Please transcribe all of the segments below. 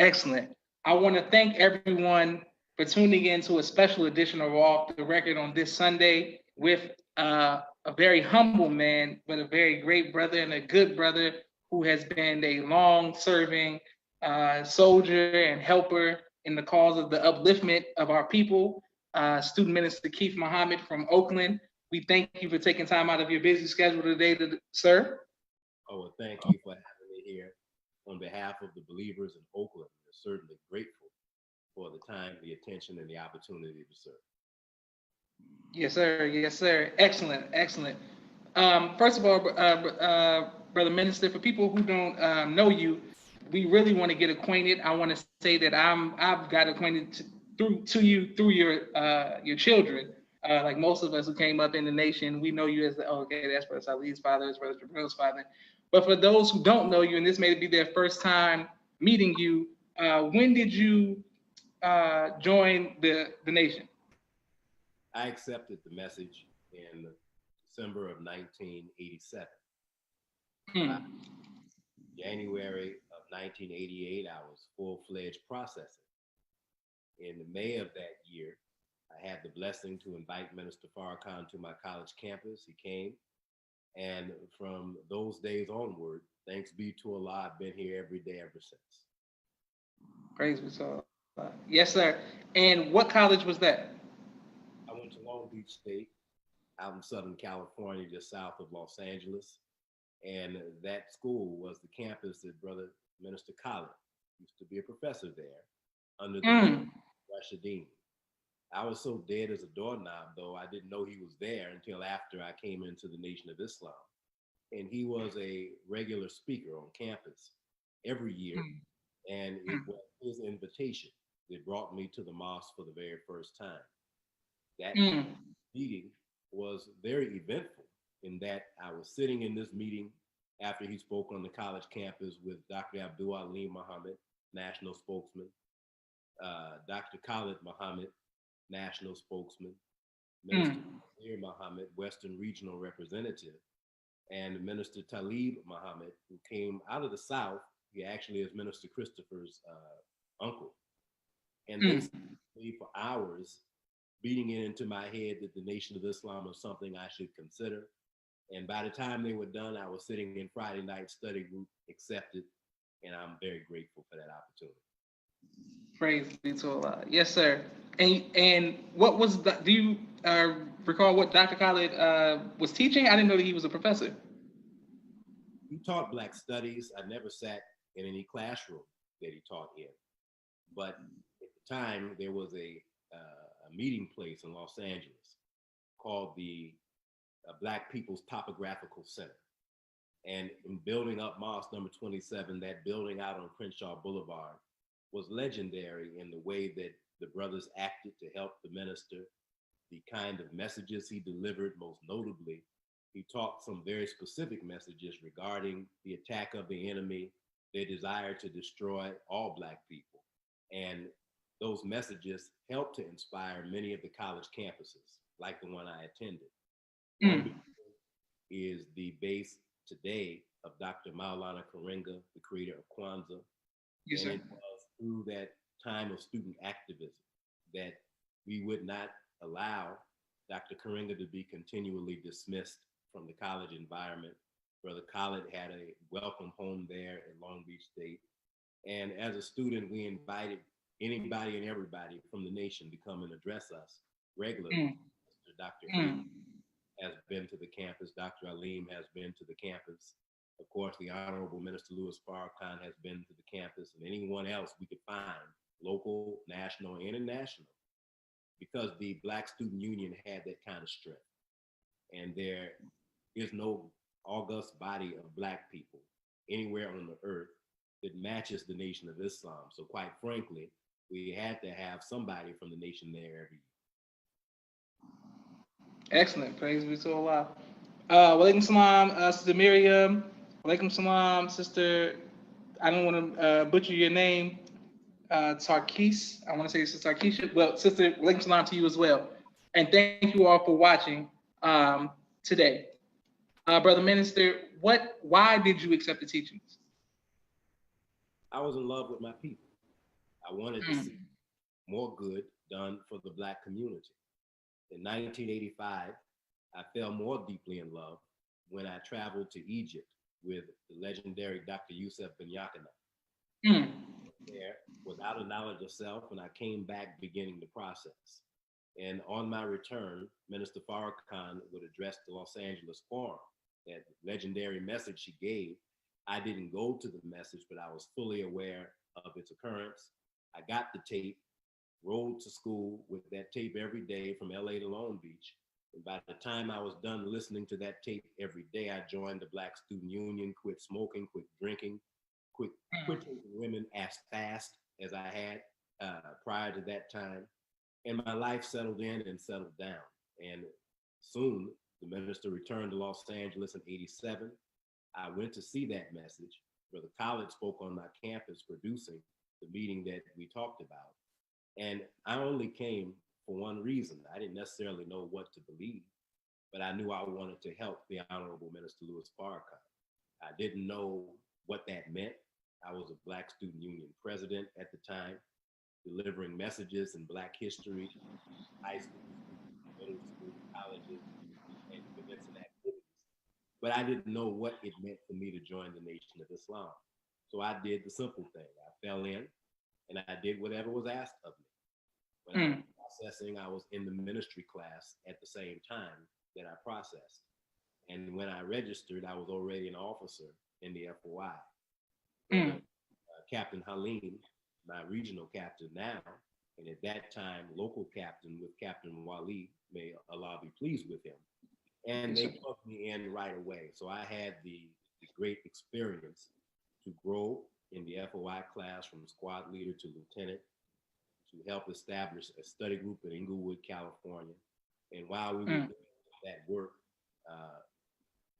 Excellent. I want to thank everyone for tuning in to a special edition of Off the Record on this Sunday with a very humble man, but a very great brother and a good brother who has been a long serving soldier and helper in the cause of the upliftment of our people. Student Minister Kieth Muhammad from Oakland. We thank you for taking time out of your busy schedule today, sir. Oh, well, thank you for having me here on behalf of the believers in Oakland. We're certainly grateful for the time, the attention, and the opportunity to serve. Yes, sir. Yes, sir. Excellent. Excellent. First of all, Brother Minister, for people who don't know you, we really want to get acquainted. I want to say that I've got acquainted to you through your children. Like most of us who came up in the nation, we know you as that's Brother Salih's father, that's Brother Jabril's father. But for those who don't know you, and this may be their first time meeting you, when did you join the nation? I accepted the message in December of 1987. January of 1988, I was full-fledged processing. In May of that year, I had the blessing to invite Minister Farrakhan to my college campus. He came, and from those days onward, thanks be to Allah, I've been here every day ever since. Praise be to Allah. Yes, sir. And what college was that? I went to Long Beach State, out in Southern California, just south of Los Angeles. And that school was the campus that Brother Minister Kieth used to be a professor there under the name of Rashideen. I was so dead as a doorknob, though, I didn't know he was there until after I came into the Nation of Islam. And he was a regular speaker on campus every year. And it was his invitation that brought me to the mosque for the very first time. That meeting was very eventful in that I was sitting in this meeting after he spoke on the college campus with Dr. Abdul Alim Muhammad, national spokesman, Dr. Khalid Muhammad, national spokesman, Minister Nazir Muhammad, Western Regional Representative, and Minister Talib Muhammad, who came out of the South. He actually is Minister Christopher's uncle. And they stayed for hours beating it into my head that the Nation of Islam was something I should consider. And by the time they were done, I was sitting in Friday night study group, accepted, and I'm very grateful for that opportunity. Praise be to Allah. Yes, sir. And what was do you recall what Dr. Khalid was teaching? I didn't know that he was a professor. He taught Black studies. I never sat in any classroom that he taught in. But at the time, there was a meeting place in Los Angeles called the Black People's Topographical Center. And in building up Mosque number 27, that building out on Crenshaw Boulevard was legendary in the way that the brothers acted to help the minister, the kind of messages he delivered. Most notably, he taught some very specific messages regarding the attack of the enemy, their desire to destroy all Black people. And those messages helped to inspire many of the college campuses, like the one I attended. Is the base today of Dr. Maulana Karenga, the creator of Kwanzaa. Yes, and it was through that time of student activism that we would not allow Dr. Karenga to be continually dismissed from the college environment. Brother Khalid had a welcome home there at Long Beach State. And as a student, we invited anybody and everybody from the nation to come and address us regularly. Dr. has been to the campus. Dr. Alim has been to the campus. Of course, the Honorable Minister Louis Farrakhan has been to the campus, and anyone else we could find, local, national, and international, because the Black Student Union had that kind of strength. And there is no august body of Black people anywhere on the earth that matches the Nation of Islam. So quite frankly, we had to have somebody from the nation there every year. Excellent. Praise be to Allah. Walaikum salam, Sister Miriam. Walaikum salam, Sister, I don't want to butcher your name, Tarkis. I want to say Sister Tarkisha. Well, Sister, walaikum salam to you as well. And thank you all for watching today. Brother Minister, why did you accept the teachings? I was in love with my people. I wanted to see more good done for the Black community. In 1985, I fell more deeply in love when I traveled to Egypt with the legendary Dr. Yusuf Ben Yakana. There without a knowledge of self, and I came back beginning the process. And on my return, Minister Farrakhan would address the Los Angeles Forum. That legendary message she gave, I didn't go to the message, but I was fully aware of its occurrence. I got the tape, rode to school with that tape every day from LA to Long Beach. And by the time I was done listening to that tape every day, I joined the Black Student Union, quit smoking, quit drinking, quit taking women as fast as I had prior to that time. And my life settled in and settled down. And soon the minister returned to Los Angeles in '87. I went to see that message. Brother Khaled spoke on my campus producing the meeting that we talked about. And I only came for one reason. I didn't necessarily know what to believe, but I knew I wanted to help the Honorable Minister Louis Farrakhan. I didn't know what that meant. I was a Black Student Union president at the time, delivering messages in Black history, high school, middle school, colleges, and events and activities. But I didn't know what it meant for me to join the Nation of Islam. So I did the simple thing. I fell in and I did whatever was asked of me. When I was processing, I was in the ministry class at the same time that I processed. And when I registered, I was already an officer in the FOI. Captain Halim, my regional captain now, and at that time, local captain with Captain Wali, may Allah be pleased with him. And they plugged me in right away. So I had the great experience to grow in the FOI class from squad leader to lieutenant, to help establish a study group in Inglewood, California. And while we were doing that work,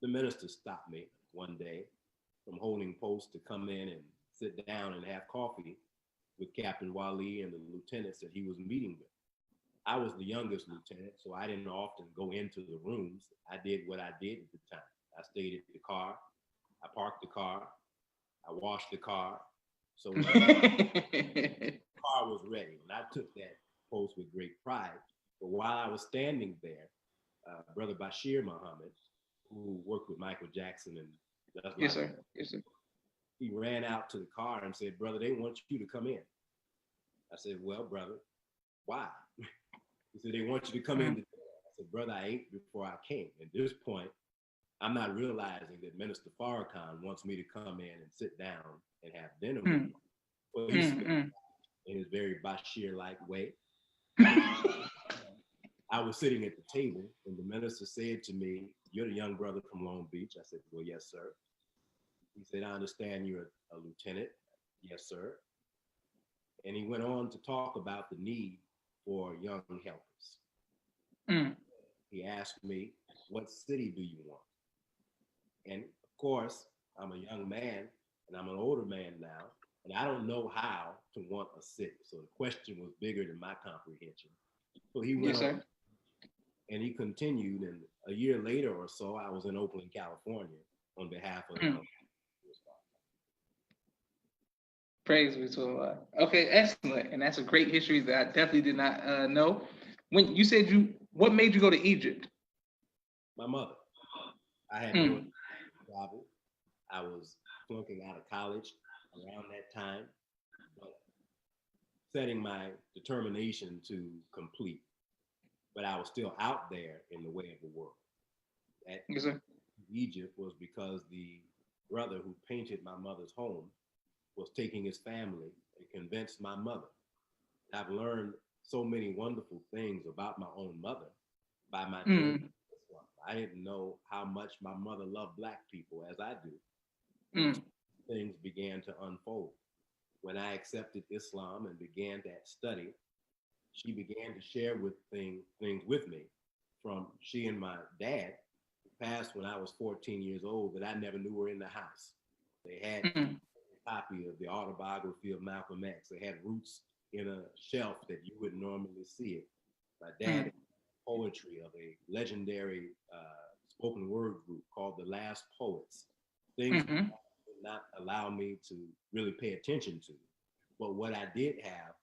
the minister stopped me one day from holding post to come in and sit down and have coffee with Captain Wali and the lieutenants that he was meeting with. I was the youngest lieutenant, so I didn't often go into the rooms. I did what I did at the time. I stayed at the car, I parked the car, I washed the car. So when the car was ready, and I took that post with great pride. But while I was standing there, Brother Bashir Muhammad, who worked with Michael Jackson and yes, sir. Yes, sir. He ran out to the car and said, "Brother, they want you to come in." I said, "Well, brother, why?" He said, "They want you to come in today." I said, "Brother, I ate before I came." At this point, I'm not realizing that Minister Farrakhan wants me to come in and sit down and have dinner with him. Well, he said in his very Bashir-like way. I was sitting at the table and the minister said to me, "You're the young brother from Long Beach." I said, "Well, yes, sir." He said, "I understand you're a lieutenant." "Yes, sir." And he went on to talk about the need for young helpers. He asked me, "What city do you want?" And of course, I'm a young man and I'm an older man now, and I don't know how to want a city. So the question was bigger than my comprehension. So he went on and he continued, and a year later or so, I was in Oakland, California on behalf of Praise be to Allah. Okay, excellent. And that's a great history that I definitely did not know. When you said what made you go to Egypt? My mother. I had no travel. I was flunking out of college around that time, but setting my determination to complete. But I was still out there in the way of the world. Yes, sir. Egypt was because the brother who painted my mother's home was taking his family and convinced my mother. I've learned so many wonderful things about my own mother by my journey. I didn't know how much my mother loved Black people as I do. Things began to unfold. When I accepted Islam and began that study, she began to share things with me from she and my dad, who passed when I was 14 years old, that I never knew were in the house. They had a copy of the autobiography of Malcolm X. They had roots in a shelf that you wouldn't normally see it. My dad had poetry of a legendary spoken word group called the Last Poets. Things that did not allow me to really pay attention to. But what I did have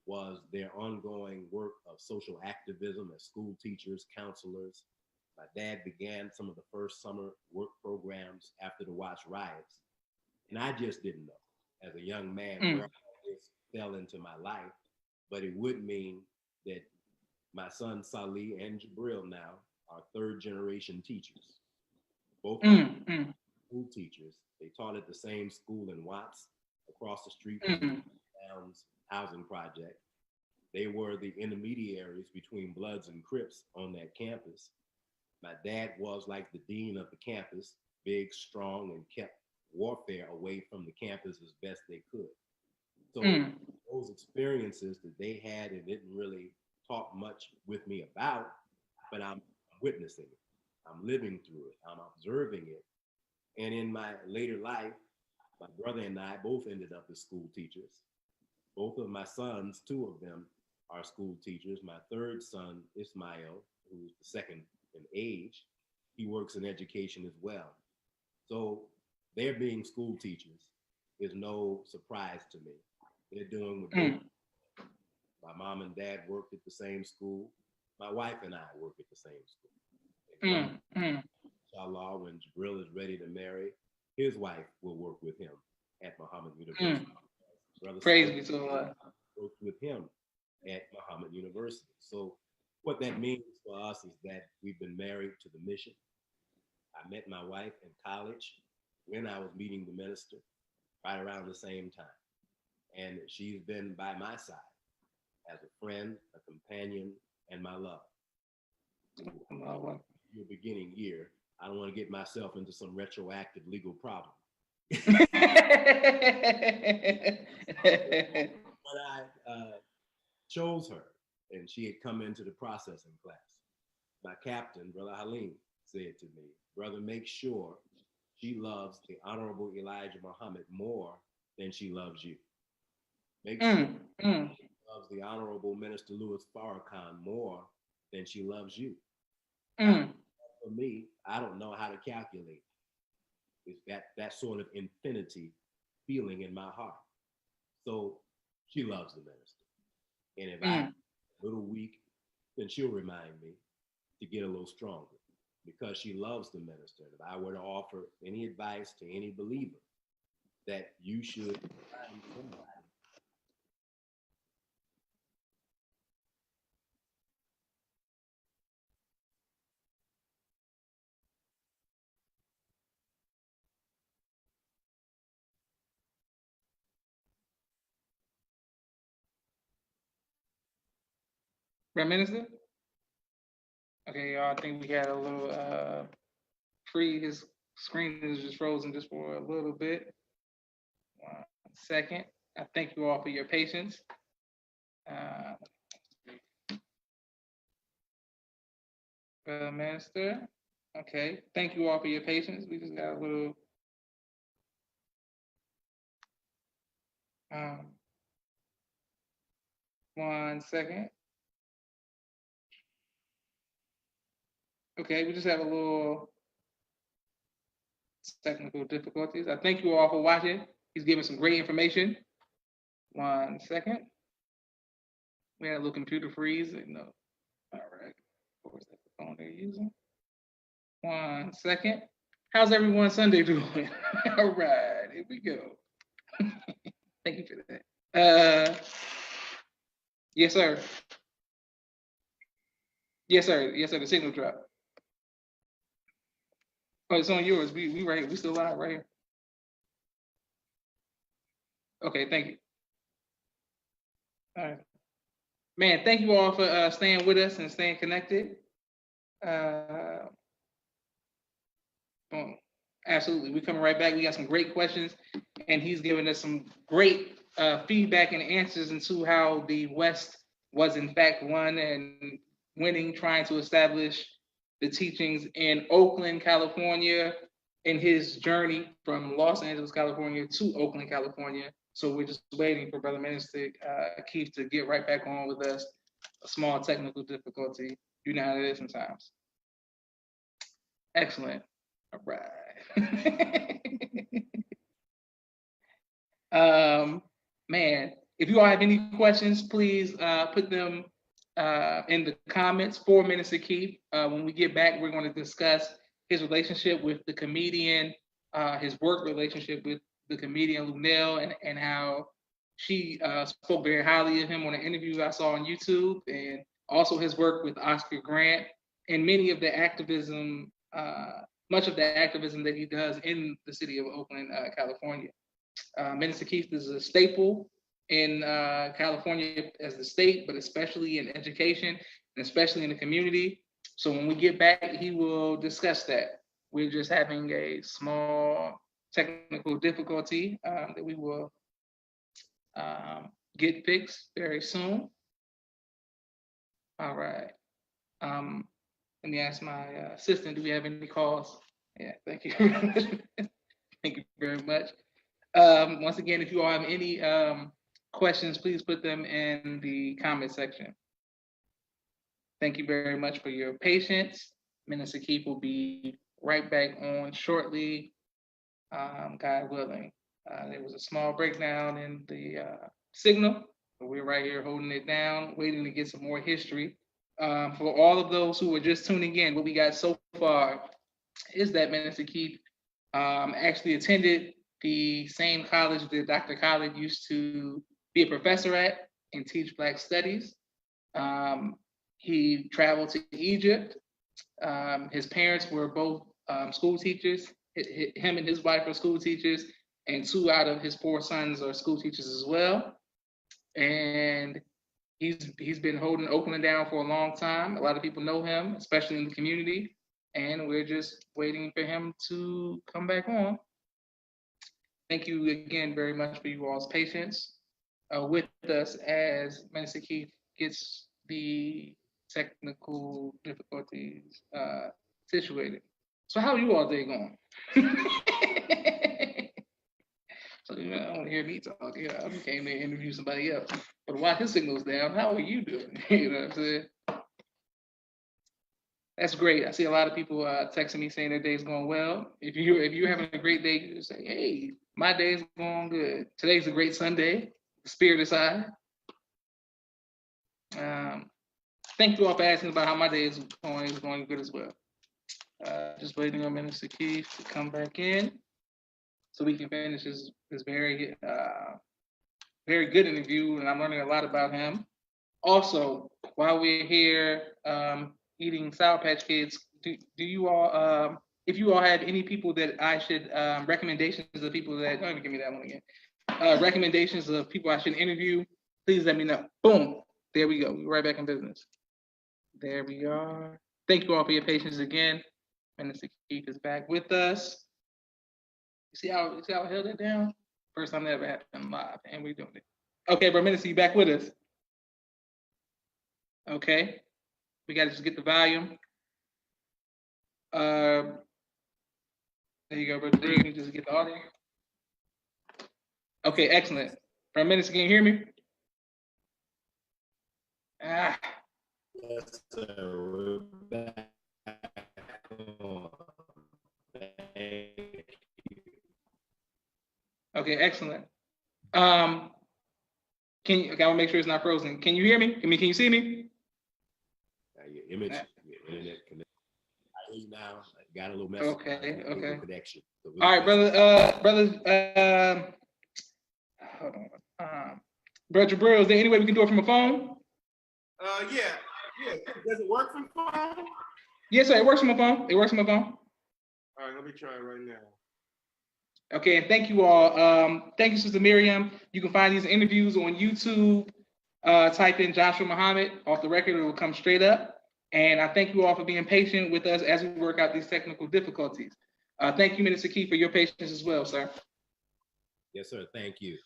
was their ongoing work of social activism as school teachers, counselors. My dad began some of the first summer work programs after the Watts riots. And I just didn't know as a young man where this fell into my life. But it would mean that my son Salih and Jabril now are third generation teachers. Both school teachers. They taught at the same school in Watts, across the street from Downs housing project. They were the intermediaries between Bloods and Crips on that campus. My dad was like the dean of the campus, big, strong, and kept warfare away from the campus as best they could. So those experiences that they had and didn't really talk much with me about, but I'm witnessing it. I'm living through it. I'm observing it. And in my later life, my brother and I both ended up as school teachers. Both of my sons, two of them, are school teachers. My third son, Ismail, who's the second in age, he works in education as well. So their being school teachers is no surprise to me. They're doing what they do. My mom and dad worked at the same school. My wife and I work at the same school. Inshallah, when Jabril is ready to marry, his wife will work with him at Muhammad University. Praise be to Allah. Worked with him at Muhammad University. So what that means for us is that we've been married to the mission. I met my wife in college when I was meeting the minister, right around the same time. And she's been by my side as a friend, a companion, and my love. Your beginning year, I don't want to get myself into some retroactive legal problem. But I chose her, and she had come into the processing class. My captain, Brother Halim, said to me, brother, make sure she loves the Honorable Elijah Muhammad more than she loves you. Make sure she loves the Honorable Minister Louis Farrakhan more than she loves you. For me, I don't know how to calculate. It's that sort of infinity feeling in my heart. So she loves the minister. And if I'm a little weak, then she'll remind me to get a little stronger because she loves the minister. If I were to offer any advice to any believer that you should find somebody Prime Minister? Okay, y'all, I think we had a little his screen is just frozen just for a little bit. 1 second. I thank you all for your patience. Minister. Okay, thank you all for your patience. We just got a little one second. Okay, we just have a little technical difficulties. I thank you all for watching. He's giving some great information. 1 second. We had a little computer freeze. No. All right. What was that the phone they're using? 1 second. How's everyone Sunday doing? All right, here we go. Thank you for that. Yes, sir. Yes, sir. Yes, sir. The signal dropped. Oh, it's on yours. We right here. We still live right here. Okay, thank you. All right. Man, thank you all for staying with us and staying connected. Absolutely. We're coming right back. We got some great questions, and he's giving us some great feedback and answers into how the West was in fact won and winning, trying to establish the teachings in Oakland, California, in his journey from Los Angeles, California to Oakland, California. So we're just waiting for Brother Minister Kieth to get right back on with us. A small technical difficulty. You know how it is sometimes. Excellent. All right. Man, If you all have any questions, please put them in the comments. 4 minutes to keep. When we get back, we're going to discuss his relationship with the comedian, his work relationship with the comedian Lunell, and how she spoke very highly of him on an interview I saw on YouTube, and also his work with Oscar Grant and many of the activism, much of the activism that he does in the city of Oakland, California. Minister Kieth is a staple in California as the state, but especially in education and especially in the community. So when we get back, he will discuss that. We're just having a small technical difficulty that we will get fixed very soon. All right. Let me ask my assistant, do we have any calls? Yeah, thank you. Thank you very much. Once again, if you all have any questions, please put them in the comment section. Thank you very much for your patience. Minister Kieth will be right back on shortly, God willing. There was a small breakdown in the signal, but we're right here holding it down, waiting to get some more history. For all of those who are just tuning in, what we got so far is that Minister Kieth actually attended the same college that Dr. Khaled used to be a professor at and teach Black studies. He traveled to Egypt. His parents were both school teachers. Him and his wife are school teachers, and 2 out of his 4 sons are school teachers as well. And he's been holding Oakland down for a long time. A lot of people know him, especially in the community, and we're just waiting for him to come back on. Thank you again very much for you all's patience with us as Minister Kieth gets the technical difficulties situated. So how are you all day going? So I don't want to hear me talk. I came there to interview somebody else. But while his signal's down, how are you doing? You know what I'm saying? That's great. I see a lot of people texting me saying their day's going well. If you're having a great day, you just say, hey, my day's going good. Today's a great Sunday. The spirit is high. Thank you all for asking about how my day is going. It's going good as well. Just waiting on Minister Kieth to come back in so we can finish this very good interview, and I'm learning a lot about him. Also, while we're here eating Sour Patch Kids, do you all, if you all have any people that I should, recommendations of people that, don't even give me that one again, recommendations of people I should interview, please let me know. Boom, there we go. We're right back in business. There we are. Thank you all for your patience again. Minister Kieth is back with us. You see how I held it down? First time that ever happened live, and we're doing it. Okay, bro, Minister, you back with us? Okay, we got to just get the volume. There you go, brother. You can just get the audio. Okay, excellent. Prime Minister, can you hear me? Yes, sir. We're back. Okay, excellent. I gotta make sure it's not frozen. Can you hear me? Can you see me? Your image, your internet connection. I hear you now. I got a little message. Okay. Connection. So all right, brother. Hold on. Brother Jabril, is there any way we can do it from a phone? Yeah. Does it work from phone? Yes, sir. It works from a phone. All right, let me try it right now. Okay, and thank you all. Thank you, Sister Miriam. You can find these interviews on YouTube. Type in Joshua Muhammad off the record, it will come straight up. And I thank you all for being patient with us as we work out these technical difficulties. Thank you, Minister Kieth, for your patience as well, sir. Yes, sir. Thank you.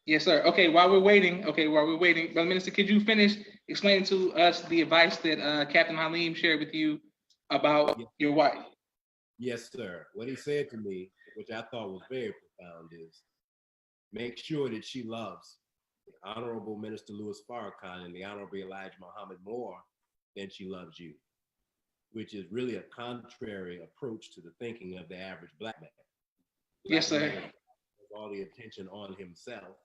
Yes, sir. Okay, while we're waiting, Brother Minister, could you finish explaining to us the advice that Captain Halim shared with you about your wife? Yes, sir. What he said to me, which I thought was very profound, is make sure that she loves the Honorable Minister Louis Farrakhan and the Honorable Elijah Muhammad more than she loves you, which is really a contrary approach to the thinking of the average Black man. Yes, sir. All the attention on himself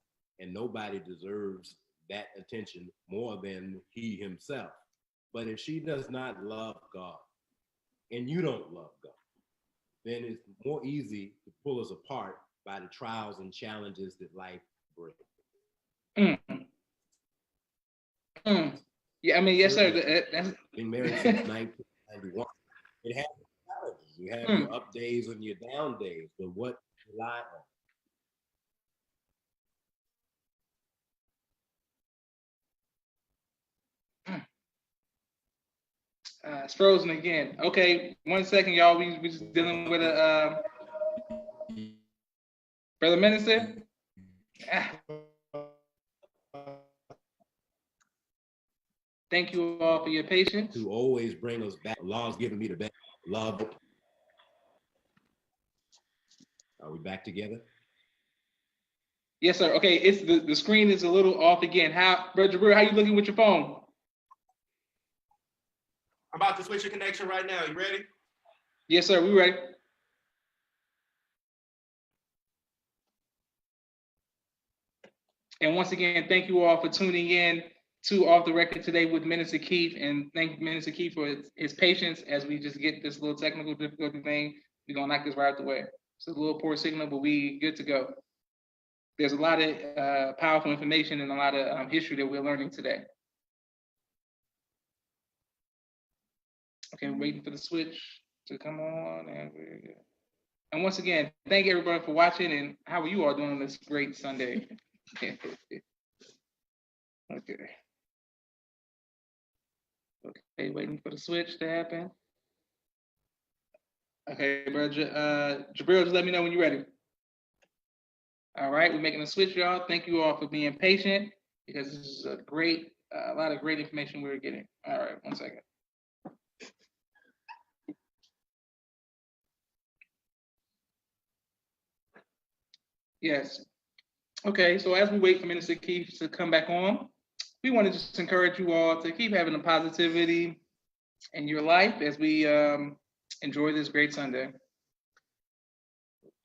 and nobody deserves that attention more than he himself. But if she does not love God, and you don't love God, then it's more easy to pull us apart by the trials and challenges that life brings. Mm. Mm. Yeah, I mean, yes, sir. That's been married since 1991. It has challenges. You have your up days and your down days, but what you rely on. It's frozen again. Okay, 1 second, y'all. We just dealing with a brother minister. Thank you all for your patience. to always bring us back. Allah's giving me the best love. Are we back together? Yes, sir. Okay, it's the screen is a little off again. Brother Jabril, how you looking with your phone? I'm about to switch your connection right now. You ready? Yes, sir. We ready. And once again, thank you all for tuning in to Off the Record today with Minister Kieth. And thank Minister Kieth for his patience as we just get this little technical difficulty thing. We're going to knock this right out the way. It's a little poor signal, but we good to go. There's a lot of powerful information and a lot of history that we're learning today. Okay, waiting for the switch to come on. And once again, thank everybody for watching. And how are you all doing on this great Sunday? Okay. Okay, waiting for the switch to happen. Okay, bro. Jabril, just let me know when you're ready. All right, we're making a switch, y'all. Thank you all for being patient because this is a lot of great information we're getting. All right, 1 second. Yes. Okay, so as we wait for Minister Kieth to come back on, we want to just encourage you all to keep having the positivity in your life as we enjoy this great Sunday.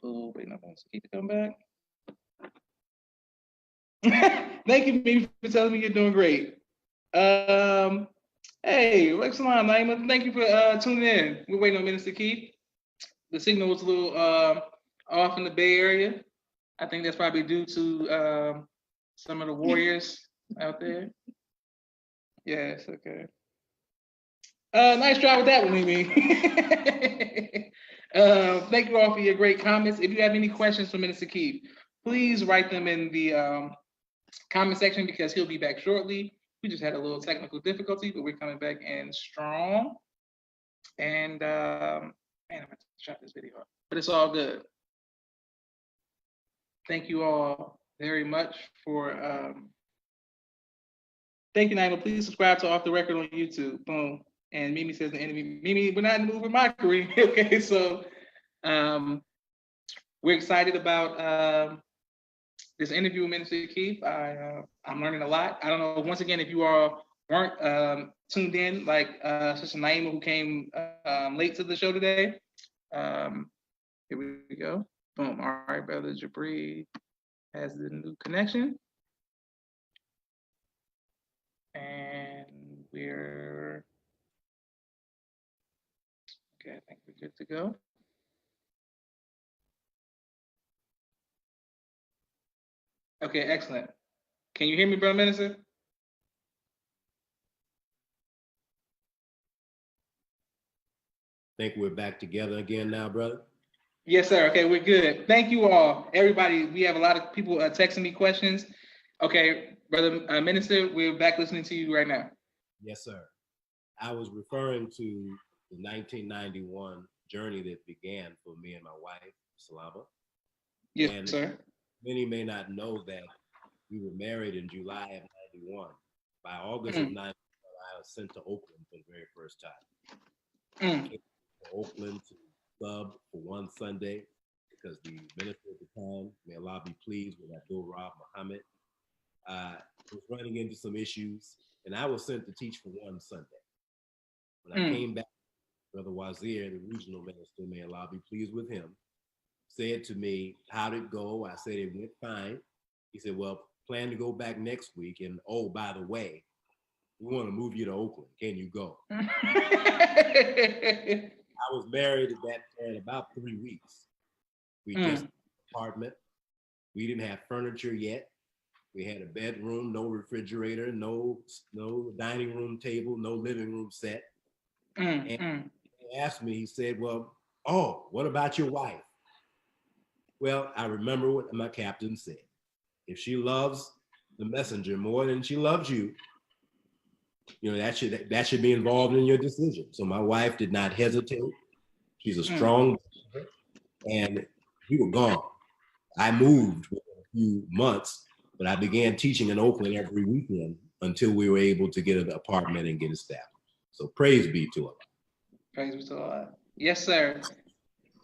Oh, wait, no, Keith to come back. Thank you, Mimi, for telling me you're doing great. Hey, Salam, Naima, thank you for tuning in. We're waiting on Minister Kieth. The signal was a little off in the Bay Area. I think that's probably due to some of the warriors out there. Yes, okay. Nice try with that one, Mimi. Thank you all for your great comments. If you have any questions for Minister Kieth, please write them in the comment section because he'll be back shortly. We just had a little technical difficulty, but we're coming back in strong. And man, I'm going to shut this video off, but it's all good. Thank you all very much for. Thank you, Naima. Please subscribe to Off the Record on YouTube. Boom. And Mimi says the enemy. Mimi, we're not in the mood of mockery. Okay, so we're excited about this interview with Minister Kieth. I'm learning a lot. I don't know. Once again, if you all weren't tuned in, like Sister Naima, who came late to the show today. Here we go. Boom. All right, Brother Jabri has the new connection. And we're okay, I think we're good to go. Okay, excellent. Can you hear me, Brother Minister? Think we're back together again now, brother? Yes, sir. Okay, we're good. Thank you all. Everybody, we have a lot of people texting me questions. Okay, Brother Minister, we're back listening to you right now. Yes, sir. I was referring to the 1991 journey that began for me and my wife, Salama. Yes, and sir. Many may not know that we were married in July of 91. By August of 91, I was sent to Oakland for the very first time. Oakland to sub for one Sunday because the minister at the time, may Allah be pleased with Abdul Rahab Muhammad, was running into some issues, and I was sent to teach for one Sunday. When I came back, Brother Wazir, the regional minister, may Allah be pleased with him, said to me, "How'd it go?" I said, "It went fine." He said, "Well, plan to go back next week. And oh, by the way, we want to move you to Oakland. Can you go? I was married at that point about 3 weeks. We just apartment. We didn't have furniture yet. We had a bedroom, no refrigerator, no dining room table, no living room set. And he asked me, he said, well, oh, what about your wife? Well, I remember what my captain said. If she loves the messenger more than she loves you, you know, that should be involved in your decision. So my wife did not hesitate. She's a strong, and we were gone. I moved within a few months, but I began teaching in Oakland every weekend until we were able to get an apartment and get established. So praise be to Allah. Praise be to Allah. Yes, sir.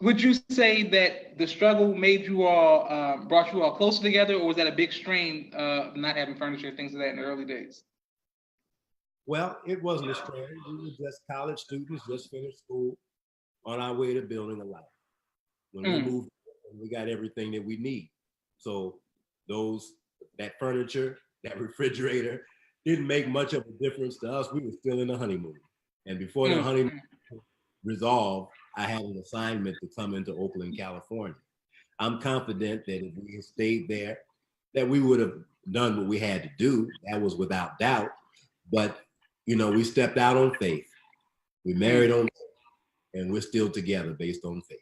Would you say that the struggle made you all, brought you all closer together, or was that a big strain of not having furniture and things like that in the early days? Well, it wasn't a strain. We were just college students, just finished school, on our way to building a life. When we moved, we got everything that we need. So that furniture, that refrigerator didn't make much of a difference to us. We were still in the honeymoon. And before the honeymoon resolved, I had an assignment to come into Oakland, California. I'm confident that if we had stayed there, that we would have done what we had to do. That was without doubt. But, you know, we stepped out on faith. We married on faith, and we're still together based on faith.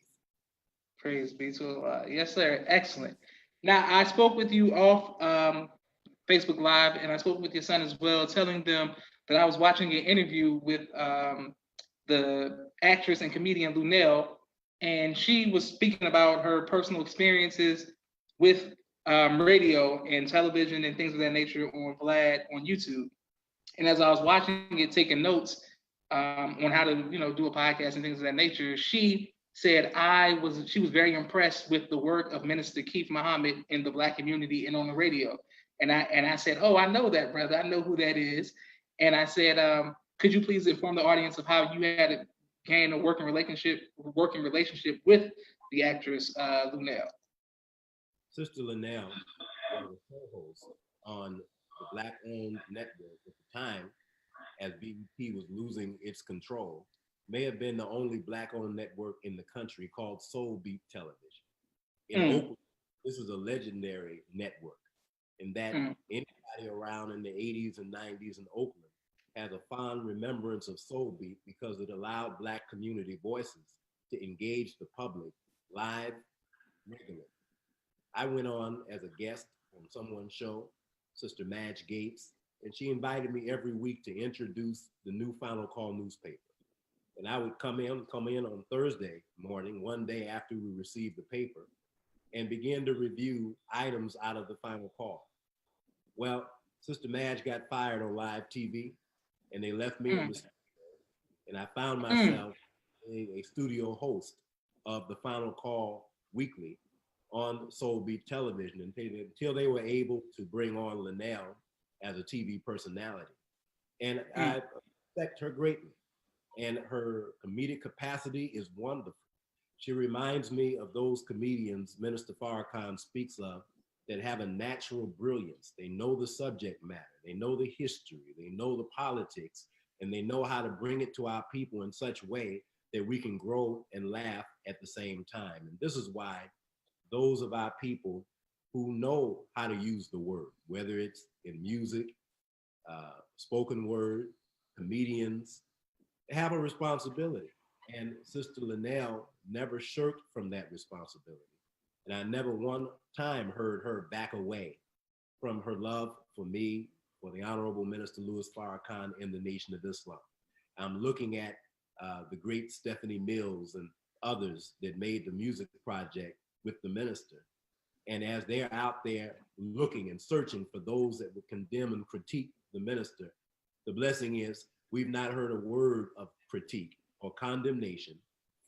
Praise be to Allah. Yes, sir. Excellent. Now, I spoke with you off Facebook Live, and I spoke with your son as well, telling them that I was watching an interview with the actress and comedian Lunell, and she was speaking about her personal experiences with radio and television and things of that nature on Vlad on YouTube. And as I was watching it, taking notes on how to, you know, do a podcast and things of that nature, she said she was very impressed with the work of Minister Kieth Muhammad in the Black community and on the radio. And I said, oh, I know that brother. I know who that is. And I said, could you please inform the audience of how you had to gain a working relationship with the actress Lunell? Sister Lunell was a co-host on the Black-owned network at the time, as BET was losing its control. May have been the only Black-owned network in the country, called Soul Beat Television. In Oakland, this is a legendary network, in that anybody around in the 80s and 90s in Oakland has a fond remembrance of Soul Beat because it allowed Black community voices to engage the public live regularly. I went on as a guest on someone's show, Sister Madge Gates, and she invited me every week to introduce the new Final Call newspaper. And I would come in on Thursday morning, one day after we received the paper, and begin to review items out of the Final Call. Well, Sister Madge got fired on live TV, and they left me in the studio, and I found myself a studio host of the Final Call weekly on Soul Beat Television until they were able to bring on Lunell as a TV personality. And I respect her greatly. And her comedic capacity is wonderful. She reminds me of those comedians Minister Farrakhan speaks of that have a natural brilliance. They know the subject matter, they know the history, they know the politics, and they know how to bring it to our people in such a way that we can grow and laugh at the same time. And this is why those of our people who know how to use the word, whether it's in music, spoken word, comedians, have a responsibility. And Sister Lunell never shirked from that responsibility. And I never one time heard her back away from her love for me, for the Honorable Minister Louis Farrakhan, and the Nation of Islam. I'm looking at the great Stephanie Mills and others that made the music project with the minister. And as they're out there looking and searching for those that would condemn and critique the minister, the blessing is we've not heard a word of critique or condemnation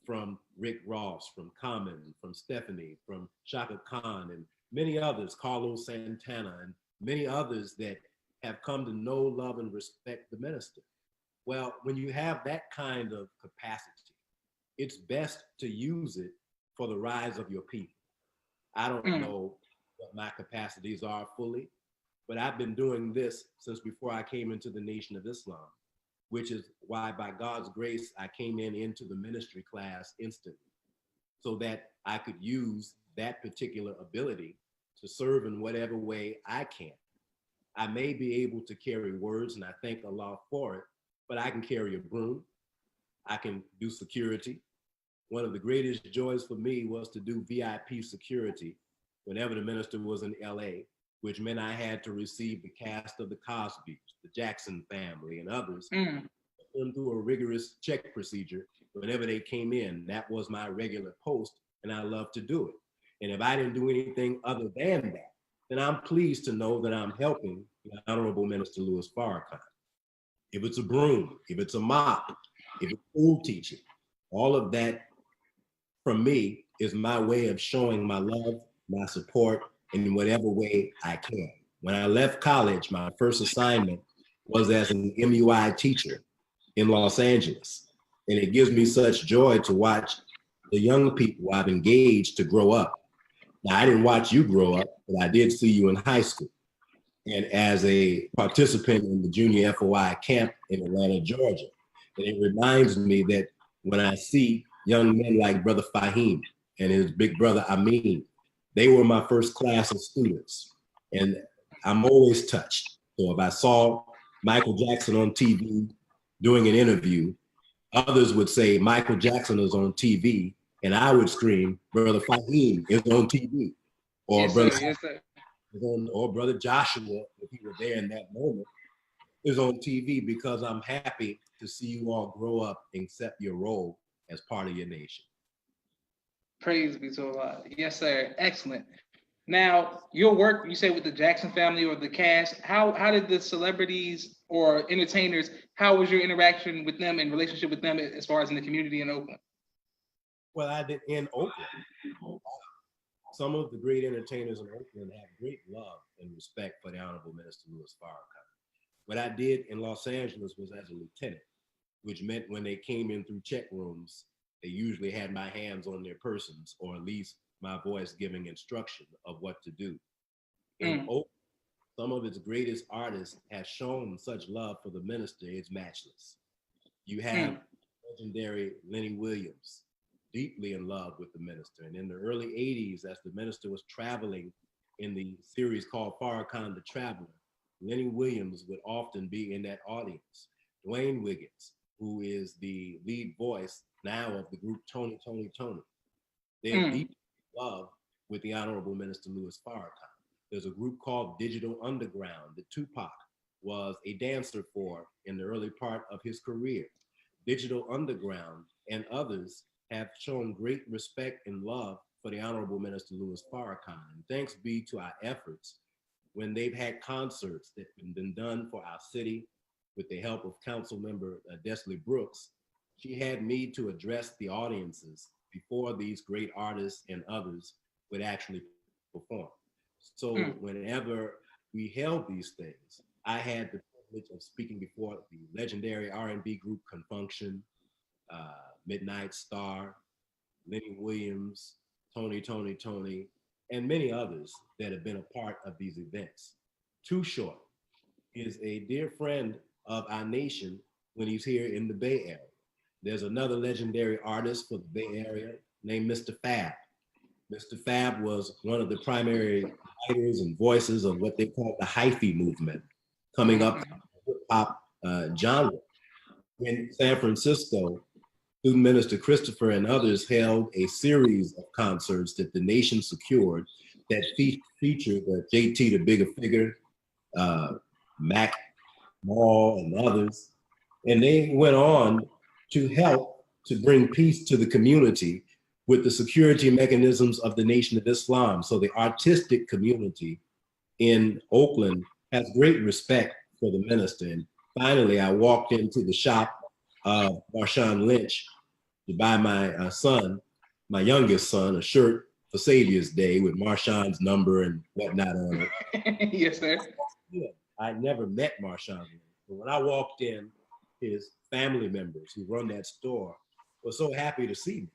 from Rick Ross, from Common, from Stephanie, from Shaka Khan, and many others, Carlos Santana, and many others that have come to know, love, and respect the minister. Well, when you have that kind of capacity, it's best to use it for the rise of your people. I don't know what my capacities are fully, but I've been doing this since before I came into the Nation of Islam, which is why by God's grace, I came into the ministry class instantly so that I could use that particular ability to serve in whatever way I can. I may be able to carry words, and I thank Allah for it, but I can carry a broom. I can do security. One of the greatest joys for me was to do VIP security whenever the minister was in LA, which meant I had to receive the cast of the Cosbys, the Jackson family, and others, put them through a rigorous check procedure whenever they came in. That was my regular post, and I love to do it. And if I didn't do anything other than that, then I'm pleased to know that I'm helping the Honorable Minister Louis Farrakhan. If it's a broom, if it's a mop, if it's school teaching, all of that from me is my way of showing my love, my support in whatever way I can. When I left college, my first assignment was as an MUI teacher in Los Angeles. And it gives me such joy to watch the young people I've engaged to grow up. Now, I didn't watch you grow up, but I did see you in high school. And as a participant in the junior FOI camp in Atlanta, Georgia. And it reminds me that when I see young men like Brother Fahim and his big brother Amin, they were my first class of students. And I'm always touched. So if I saw Michael Jackson on TV doing an interview, others would say Michael Jackson is on TV, and I would scream, Brother Fahim is on TV. Or yes, Brother, sir. Yes, sir. Or Brother Joshua, if he were there in that moment, is on TV, because I'm happy to see you all grow up and accept your role as part of your nation. Praise be to Allah. Yes, sir. Excellent. Now, your work, you say with the Jackson family or the cast, how did the celebrities or entertainers, how was your interaction with them and relationship with them as far as in the community in Oakland? Well, I did in Oakland. Some of the great entertainers in Oakland have great love and respect for the Honorable Minister Louis Farrakhan. What I did in Los Angeles was as a lieutenant, which meant when they came in through check rooms, they usually had my hands on their persons, or at least my voice giving instruction of what to do. In Oakland, some of its greatest artists have shown such love for the minister, it's matchless. You have legendary Lenny Williams, deeply in love with the minister. And in the early 80s, as the minister was traveling in the series called Farrakhan the Traveler, Lenny Williams would often be in that audience. Dwayne Wiggins, who is the lead voice now of the group Tony. They're deep in love with the Honorable Minister Louis Farrakhan. There's a group called Digital Underground that Tupac was a dancer for in the early part of his career. Digital Underground and others have shown great respect and love for the Honorable Minister Louis Farrakhan. And thanks be to our efforts, when they've had concerts that have been done for our city with the help of Council Member Desley Brooks, she had me to address the audiences before these great artists and others would actually perform. So whenever we held these things, I had the privilege of speaking before the legendary R&B group Confunction, Midnight Star, Lenny Williams, Tony, and many others that have been a part of these events. Too Short is a dear friend of our nation when he's here in the Bay Area. There's another legendary artist for the Bay Area named Mr. Fab. Mr. Fab was one of the primary writers and voices of what they call the hyphy movement coming up in the hip-hop genre. In San Francisco, Student Minister Christopher and others held a series of concerts that the nation secured that featured JT the Bigger Figure, Mac Mall, and others. And they went on to help to bring peace to the community with the security mechanisms of the Nation of Islam. So the artistic community in Oakland has great respect for the minister. And finally, I walked into the shop of Marshawn Lynch to buy my son, my youngest son, a shirt for Savior's Day with Marshawn's number and whatnot on it. Yes, sir. Yeah, I never met Marshawn Lynch, but when I walked in, his family members who run that store were so happy to see me.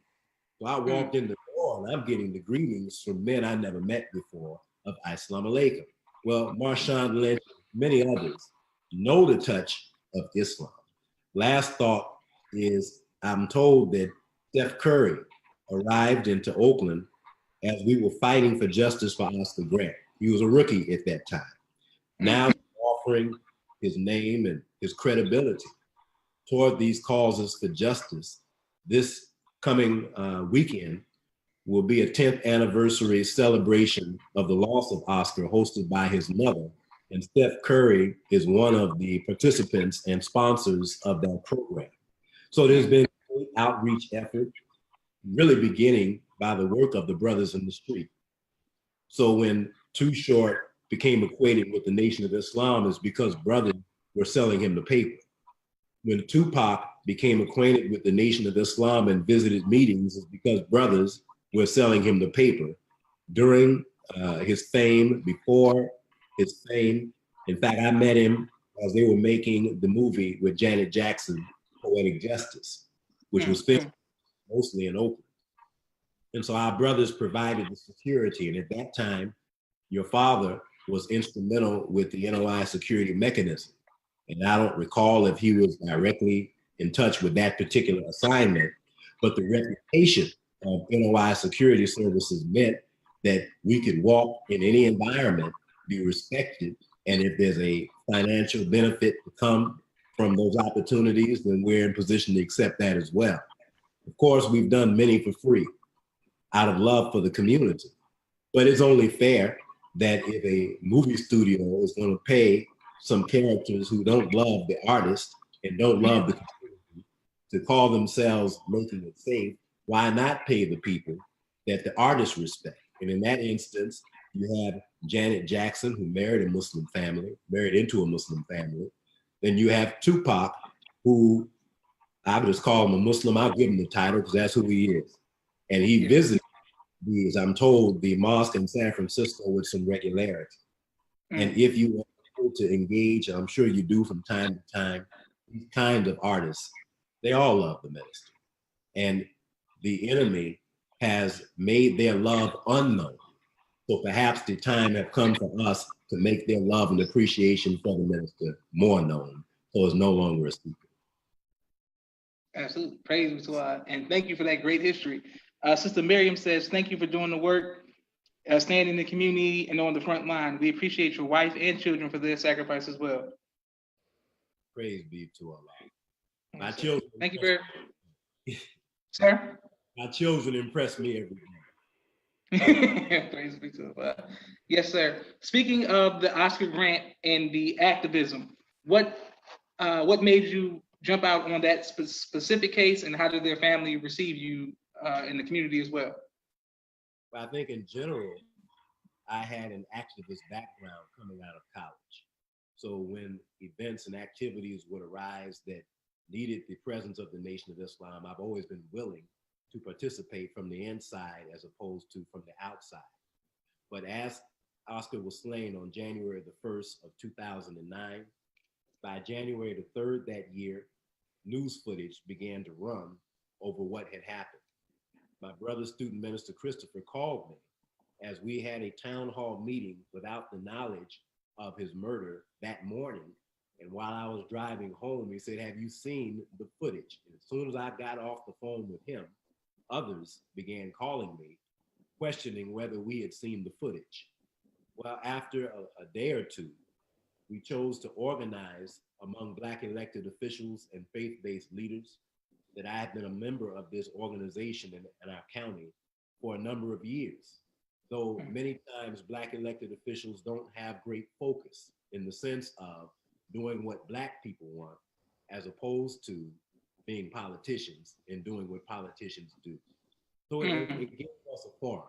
So I walked in the door and I'm getting the greetings from men I never met before of Assalamu Alaikum. Well, Marshawn Lynch, many others know the touch of Islam. Last thought is I'm told that Steph Curry arrived into Oakland as we were fighting for justice for Oscar Grant. He was a rookie at that time. Now he's offering his name and his credibility toward these causes for justice. This coming weekend will be a 10th anniversary celebration of the loss of Oscar, hosted by his mother. And Steph Curry is one of the participants and sponsors of that program. So there's been a great outreach effort, really beginning by the work of the brothers in the street. So when Too Short became acquainted with the Nation of Islam, is because brothers were selling him the paper. When Tupac became acquainted with the Nation of Islam and visited meetings, is because brothers were selling him the paper. During his fame, before his fame, in fact, I met him as they were making the movie with Janet Jackson, Poetic Justice, which was filmed mostly in Oakland. And so our brothers provided the security. And at that time, your father was instrumental with the NOI security mechanism. And I don't recall if he was directly in touch with that particular assignment, but the reputation of NOI security services meant that we could walk in any environment, be respected, and if there's a financial benefit to come from those opportunities, then we're in position to accept that as well. Of course, we've done many for free out of love for the community, but it's only fair that if a movie studio is going to pay some characters who don't love the artist and don't love the community to call themselves making it safe, why not pay the people that the artists respect? And in that instance, you have Janet Jackson, who married a Muslim family, married into a Muslim family. Then you have Tupac, who I would just call him a Muslim. I'll give him the title because that's who he is. And he visited, as I'm told, the mosque in San Francisco with some regularity. And if you want to engage, I'm sure you do from time to time, these kinds of artists, they all love the minister. And the enemy has made their love unknown. So perhaps the time has come for us to make their love and appreciation for the minister more known, so it's no longer a secret. Absolutely. Praise to Allah. And thank you for that great history. Sister Miriam says, thank you for doing the work, standing in the community and on the front line. We appreciate your wife and children for their sacrifice as well. Praise be to Allah. My children. Thank you very much. Sir? My children impress me every day. Praise be to Allah. Yes, sir. Speaking of the Oscar Grant and the activism, what made you jump out on that specific case, and how did their family receive you in the community as well? I think in general, I had an activist background coming out of college. So when events and activities would arise that needed the presence of the Nation of Islam, I've always been willing to participate from the inside as opposed to from the outside. But as Oscar was slain on January the 1st of 2009, by January the 3rd that year, news footage began to run over what had happened. My brother, student minister Christopher, called me as we had a town hall meeting without the knowledge of his murder that morning. And while I was driving home, he said, have you seen the footage? And as soon as I got off the phone with him, others began calling me, questioning whether we had seen the footage. Well, after a day or two, we chose to organize among Black elected officials and faith-based leaders that I had been a member of this organization in our county for a number of years. Though many times Black elected officials don't have great focus in the sense of doing what Black people want, as opposed to being politicians and doing what politicians do. So it gave us a forum.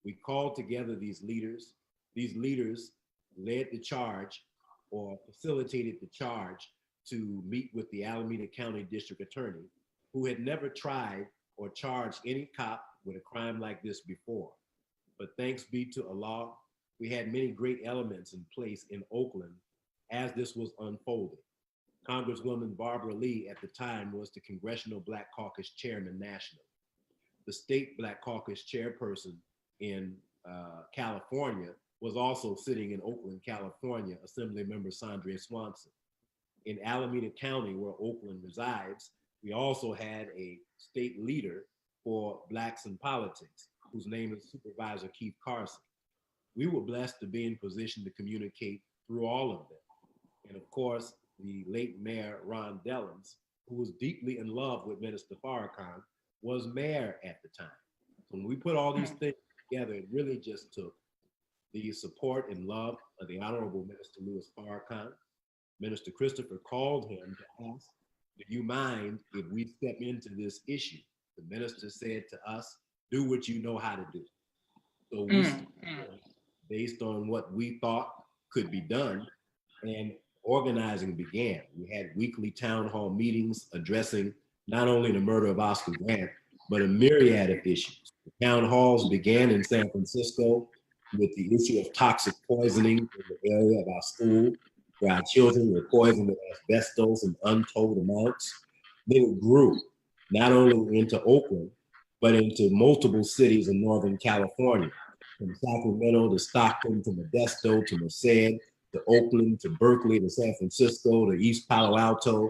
We called together these leaders. These leaders led the charge or facilitated the charge to meet with the Alameda County District Attorney, who had never tried or charged any cop with a crime like this before. But thanks be to Allah, we had many great elements in place in Oakland as this was unfolding. Congresswoman Barbara Lee at the time was the Congressional Black Caucus Chairman nationally. The state Black Caucus chairperson in California was also sitting in Oakland, California, Assemblymember Sandra Swanson. In Alameda County, where Oakland resides, we also had a state leader for Blacks in Politics, whose name is Supervisor Keith Carson. We were blessed to be in position to communicate through all of them. And of course, the late Mayor Ron Dellums, who was deeply in love with Minister Farrakhan, was mayor at the time. So when we put all these things together, it really just took the support and love of the Honorable Minister Louis Farrakhan. Minister Christopher called him to ask, do you mind if we step into this issue? The minister said to us, do what you know how to do. So we based on what we thought could be done, and organizing began. We had weekly town hall meetings addressing not only the murder of Oscar Grant, but a myriad of issues. The town halls began in San Francisco with the issue of toxic poisoning in the area of our school, where our children were poisoned with asbestos in untold amounts. Then it grew not only into Oakland, but into multiple cities in Northern California, from Sacramento to Stockton to Modesto to Merced to Oakland to Berkeley to San Francisco to East Palo Alto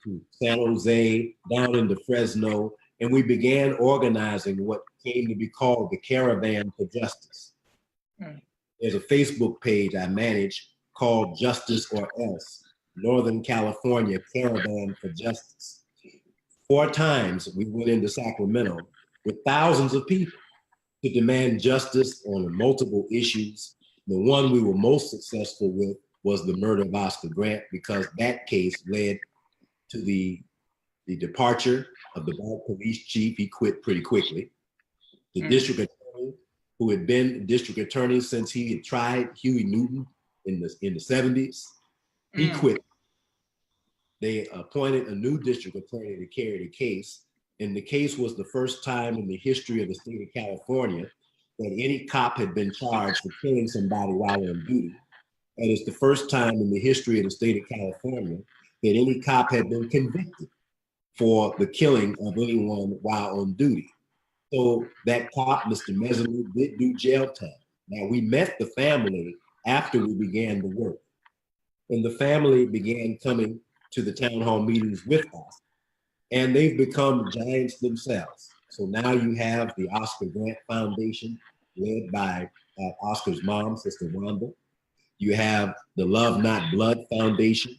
to San Jose, down into Fresno. And we began organizing what came to be called the Caravan for Justice. There's a Facebook page I manage called Justice or Else, Northern California Caravan for Justice. 4 times we went into Sacramento with thousands of people to demand justice on multiple issues. The one we were most successful with was the murder of Oscar Grant, because that case led to the departure of the Black police chief. He quit pretty quickly. The district attorney, who had been district attorney since he had tried Huey Newton in the 70s, he quit. They appointed a new district attorney to carry the case. And the case was the first time in the history of the state of California that any cop had been charged for killing somebody while on duty. And it's the first time in the history of the state of California that any cop had been convicted for the killing of anyone while on duty. So that cop, Mr. Messerly, did do jail time. Now, we met the family after we began the work. And the family began coming to the town hall meetings with us. And they've become giants themselves. So now you have the Oscar Grant Foundation, led by Oscar's mom, Sister Wanda. You have the Love Not Blood Foundation,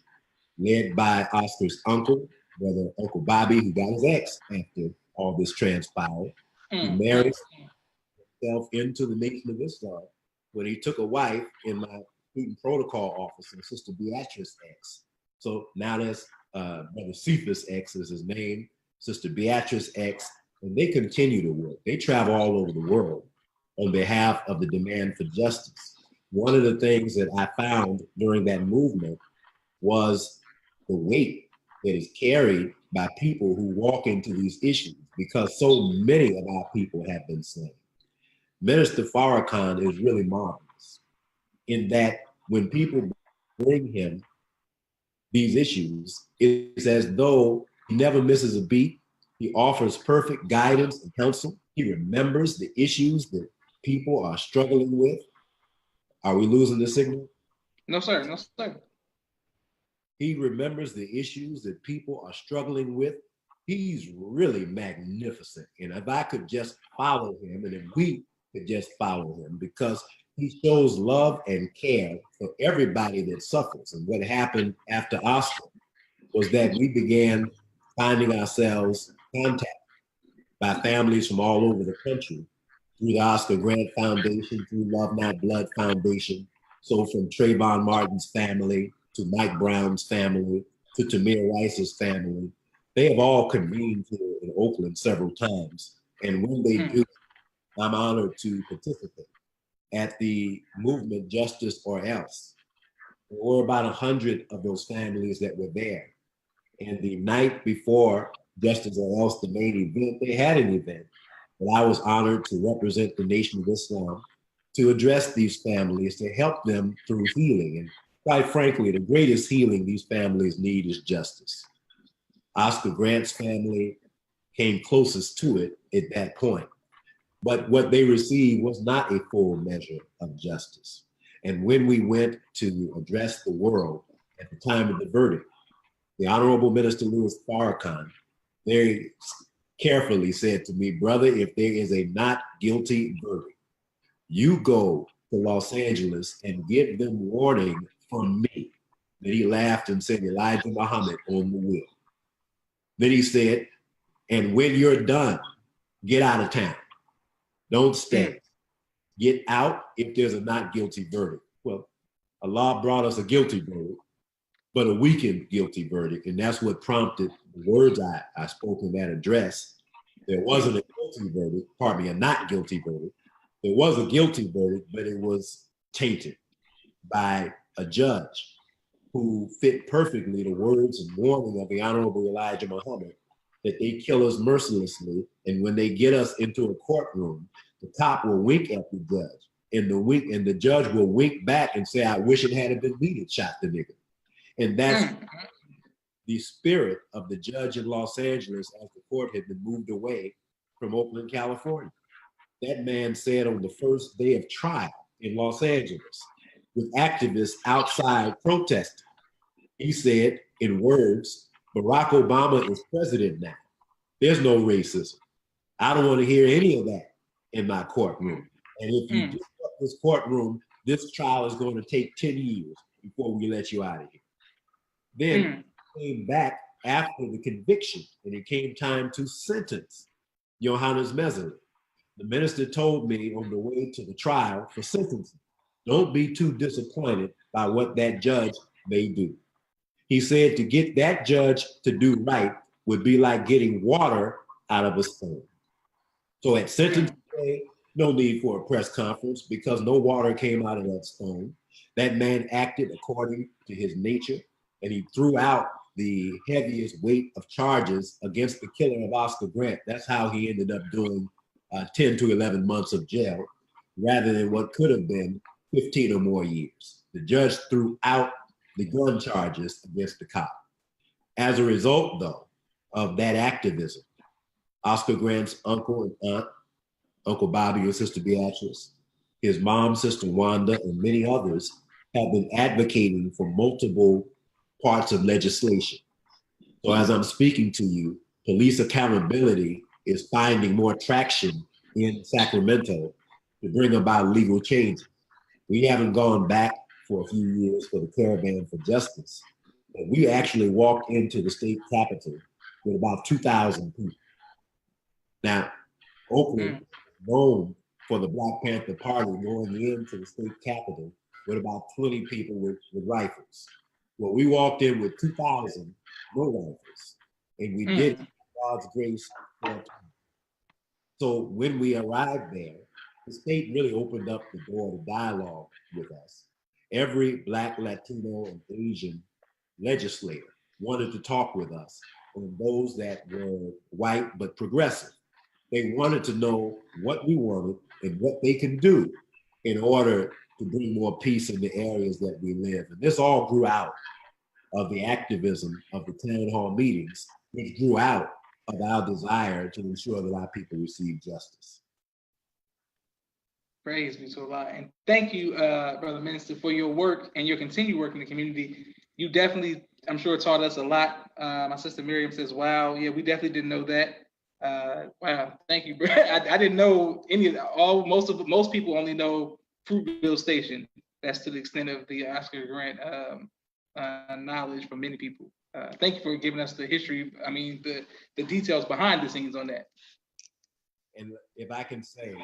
led by Oscar's uncle, brother Uncle Bobby, who got his ex after all this transpired. He married himself into the Nation of Islam when he took a wife in my student protocol office, and Sister Beatrice X. So now that's Brother Cephas X is his name, Sister Beatrice X, and they continue to work. They travel all over the world on behalf of the demand for justice. One of the things that I found during that movement was the weight that is carried by people who walk into these issues, because so many of our people have been slain. Minister Farrakhan is really marvelous in that when people bring him these issues, it's as though he never misses a beat. He offers perfect guidance and counsel. He remembers the issues that people are struggling with. Are we losing the signal? No, sir. No, sir. He remembers the issues that people are struggling with. He's really magnificent. And if I could just follow him, and if we could just follow him, because he shows love and care for everybody that suffers. And what happened after Oscar was that we began finding ourselves contacted by families from all over the country through the Oscar Grant Foundation, through Love Not Blood Foundation. So from Trayvon Martin's family to Mike Brown's family to Tamir Rice's family, they have all convened here in Oakland several times. And when they do, I'm honored to participate at the movement Justice or Else. There were about 100 of those families that were there. And the night before Justice or Else, the main event, they had an event that I was honored to represent the Nation of Islam, to address these families, to help them through healing. And quite frankly, the greatest healing these families need is justice. Oscar Grant's family came closest to it at that point. But what they received was not a full measure of justice. And when we went to address the world at the time of the verdict, the Honorable Minister Min Farrakhan very carefully said to me, brother, if there is a not guilty verdict, you go to Los Angeles and give them warning from me. Then he laughed and said, Elijah Muhammad on the wheel. Then he said, and when you're done, get out of town. Don't stay. Get out if there's a not guilty verdict. Well, Allah brought us a guilty verdict, but a weakened guilty verdict. And that's what prompted the words I spoke in that address. There wasn't a guilty verdict, pardon me, a not guilty verdict. There was a guilty verdict, but it was tainted by a judge who fit perfectly the words and warning of the Honorable Elijah Muhammad that they kill us mercilessly. And when they get us into a courtroom, the cop will wink at the judge. And the judge will wink back and say, I wish it had been me that shot the nigga. And that's the spirit of the judge in Los Angeles as the court had been moved away from Oakland, California. That man said on the first day of trial in Los Angeles, with activists outside protesting, he said in words, Barack Obama is president now. There's no racism. I don't want to hear any of that in my courtroom. And if you disrupt this courtroom, this trial is going to take 10 years before we let you out of here. Then came back after the conviction and it came time to sentence Johannes Messerly. The minister told me on the way to the trial for sentencing, don't be too disappointed by what that judge may do. He said to get that judge to do right would be like getting water out of a stone. So at sentencing day, no need for a press conference because no water came out of that stone. That man acted according to his nature and he threw out the heaviest weight of charges against the killer of Oscar Grant. That's how he ended up doing 10 to 11 months of jail rather than what could have been 15 or more years. The judge threw out the gun charges against the cop. As a result, though, of that activism, Oscar Grant's uncle and aunt, Uncle Bobby and Sister Beatrice, his mom, Sister Wanda, and many others have been advocating for multiple parts of legislation. So as I'm speaking to you, police accountability is finding more traction in Sacramento to bring about legal change. We haven't gone back for a few years for the Caravan for Justice, but we actually walked into the state capitol with about 2,000 people. Now, Oakland is known for the Black Panther Party going into the state capitol with about 20 people with rifles. Well, we walked in with 2,000 no rifles, and we did it by God's grace. So when we arrived there, the state really opened up the door to dialogue with us. Every Black, Latino, and Asian legislator wanted to talk with us, and those that were white but progressive. They wanted to know what we wanted and what they can do in order to bring more peace in the areas that we live. And this all grew out of the activism of the town hall meetings, which grew out of our desire to ensure that our people receive justice. Praise be to Allah. And thank you, Brother Minister, for your work and your continued work in the community. You definitely, I'm sure, taught us a lot. My sister Miriam says, wow, yeah, we definitely didn't know that. Wow, thank you, bro. I didn't know any of that. Most people only know Fruitville Station. That's to the extent of the Oscar Grant knowledge from many people. Thank you for giving us the history. I mean, the details behind the scenes on that. And if I can say,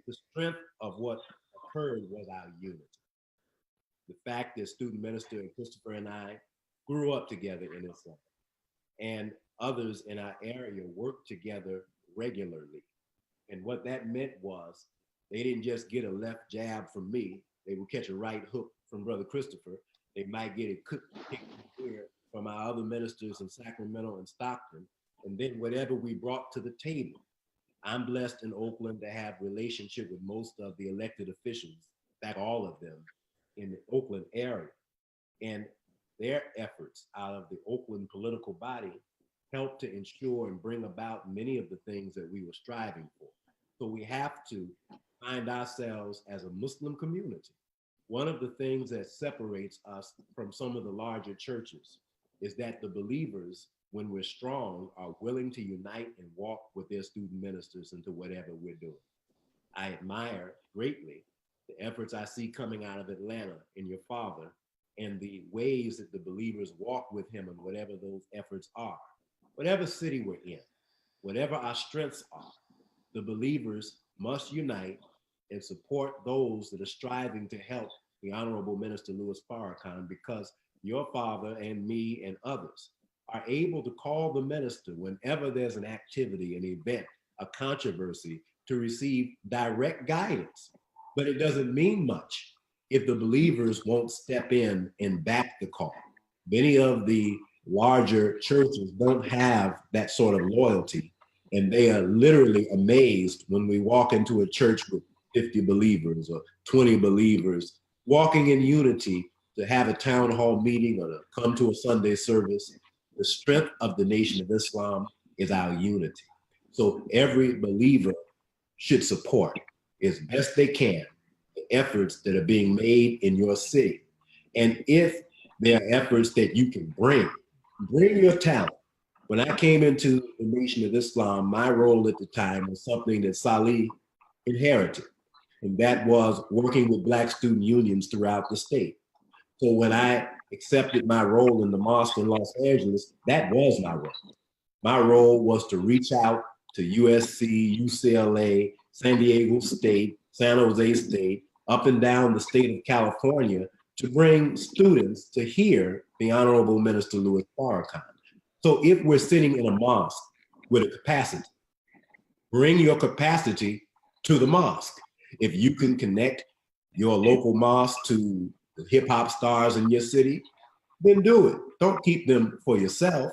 the strength of what occurred was our unity. The fact that Student Minister Christopher and I grew up together in this center, and others in our area worked together regularly. And what that meant was they didn't just get a left jab from me, they would catch a right hook from Brother Christopher. They might get a kick here from our other ministers in Sacramento and Stockton. And then whatever we brought to the table. I'm blessed in Oakland to have relationship with most of the elected officials, in fact, all of them in the Oakland area. And their efforts out of the Oakland political body helped to ensure and bring about many of the things that we were striving for. So we have to find ourselves as a Muslim community One of the things that separates us from some of the larger churches is that the believers, when we're strong, are willing to unite and walk with their student ministers into whatever we're doing. I admire greatly the efforts I see coming out of Atlanta in your father and the ways that the believers walk with him and whatever those efforts are. Whatever city we're in, whatever our strengths are, the believers must unite and support those that are striving to help the Honorable Minister Louis Farrakhan, because your father and me and others are able to call the minister whenever there's an activity, an event, a controversy, to receive direct guidance. But it doesn't mean much if the believers won't step in and back the call. Many of the larger churches don't have that sort of loyalty, and they are literally amazed when we walk into a church with 50 believers or 20 believers walking in unity to have a town hall meeting or to come to a Sunday service. The strength of the Nation of Islam is our unity. So every believer should support as best they can the efforts that are being made in your city. And if there are efforts that you can bring your talent. When I came into the Nation of Islam, my role at the time was something that Salih inherited, and that was working with Black student unions throughout the state. So when I accepted my role in the mosque in Los Angeles, that was my role. My role was to reach out to USC, UCLA, San Diego State, San Jose State, up and down the state of California to bring students to hear the Honorable Minister Louis Farrakhan. So if we're sitting in a mosque with a capacity, bring your capacity to the mosque. If you can connect your local mosque to the hip hop stars in your city, then do it. Don't keep them for yourself.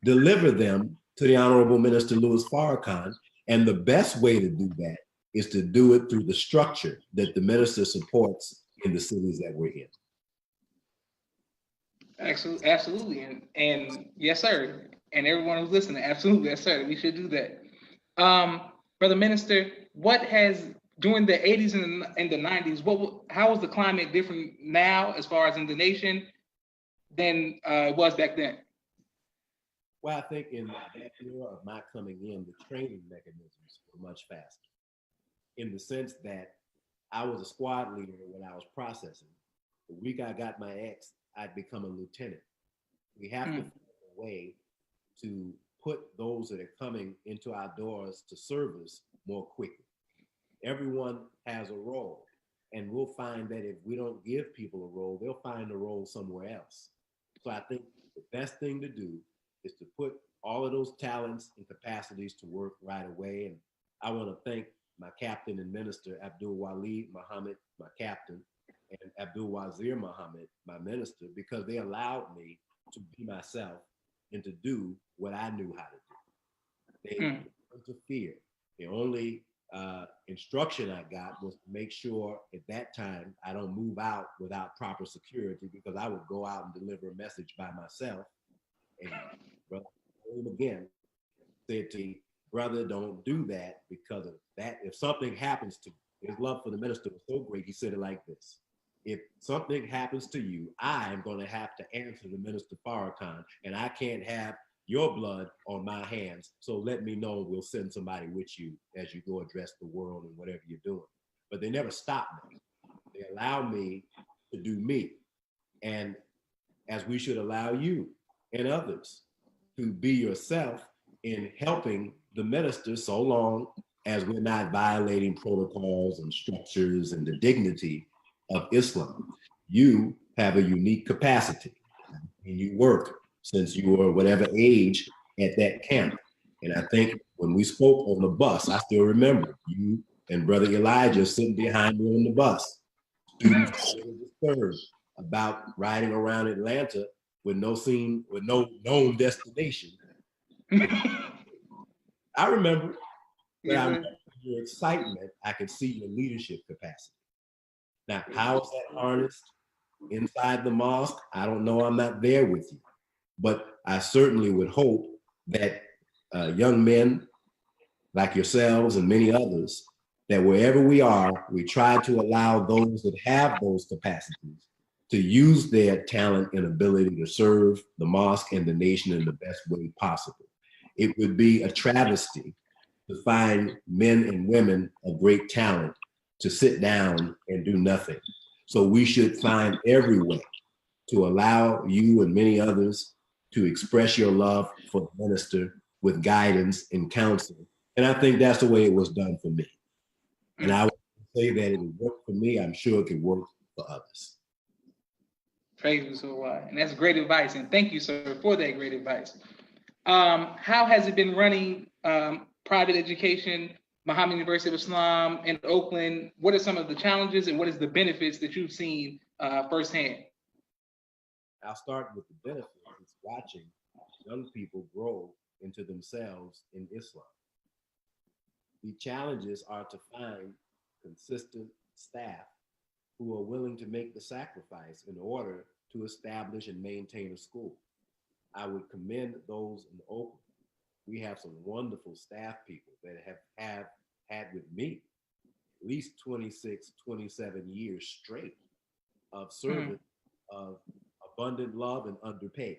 Deliver them to the Honorable Minister Louis Farrakhan. And the best way to do that is to do it through the structure that the minister supports in the cities that we're in. Absolutely, and yes, sir. And everyone who's listening, absolutely, yes, sir. We should do that. Brother Minister, what has during the 80s and the 90s, how is the climate different now as far as in the nation than it was back then? Well, I think in that era of my coming in, the training mechanisms were much faster, in the sense that I was a squad leader when I was processing. The week I got my X, I'd become a lieutenant. We have to find a way to put those that are coming into our doors to service more quickly. Everyone has a role, and we'll find that if we don't give people a role, they'll find a role somewhere else. So I think the best thing to do is to put all of those talents and capacities to work right away. And I want to thank my captain and minister, Abdul Walid Muhammad, my captain, and Abdul Wazir Muhammad, my minister, because they allowed me to be myself and to do what I knew how to do. They didn't interfere. The only instruction I got was to make sure at that time I don't move out without proper security, because I would go out and deliver a message by myself. And brother again said to me, brother, don't do that, because of that. If something happens to you, his love for the minister was so great, he said it like this: if something happens to you, I am going to have to answer to Minister Farrakhan, and I can't have your blood on my hands. So let me know, we'll send somebody with you as you go address the world and whatever you're doing. But they never stopped me. They allowed me to do me. And as we should allow you and others to be yourself in helping the minister, so long as we're not violating protocols and structures and the dignity of Islam. You have a unique capacity, and you work since you were whatever age at that camp. And I think when we spoke on the bus, I still remember you and Brother Elijah sitting behind me on the bus. Students were disturbed about riding around Atlanta with no known destination. I remember, but I remember your excitement. I could see your leadership capacity. Now, how is that harnessed inside the mosque? I don't know. I'm not there with you. But I certainly would hope that young men like yourselves and many others that wherever we are, we try to allow those that have those capacities to use their talent and ability to serve the mosque and the nation in the best way possible. It would be a travesty to find men and women of great talent to sit down and do nothing. So we should find every way to allow you and many others to express your love for the minister with guidance and counsel. And I think that's the way it was done for me. And I would say that it would work for me. I'm sure it could work for others. Praise you so much. And that's great advice. And thank you, sir, for that great advice. How has it been running private education, Muhammad University of Islam in Oakland? What are some of the challenges and what is the benefits that you've seen firsthand? I'll start with the benefits. It's watching young people grow into themselves in Islam. The challenges are to find consistent staff who are willing to make the sacrifice in order to establish and maintain a school. I would commend those in Oakland. We have some wonderful staff people that have had with me at least 26, 27 years straight of service, of abundant love and underpaid.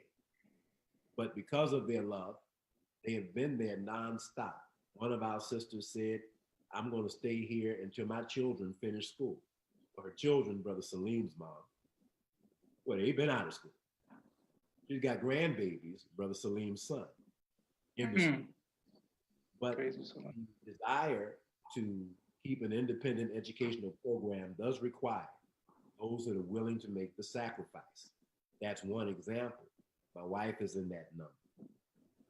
But because of their love, they have been there nonstop. One of our sisters said, I'm going to stay here until my children finish school. For her children, Brother Salim's mom, well, they've been out of school. She's got grandbabies, Brother Salim's son, in the school. But the desire to keep an independent educational program does require those that are willing to make the sacrifice. That's one example. My wife is in that number.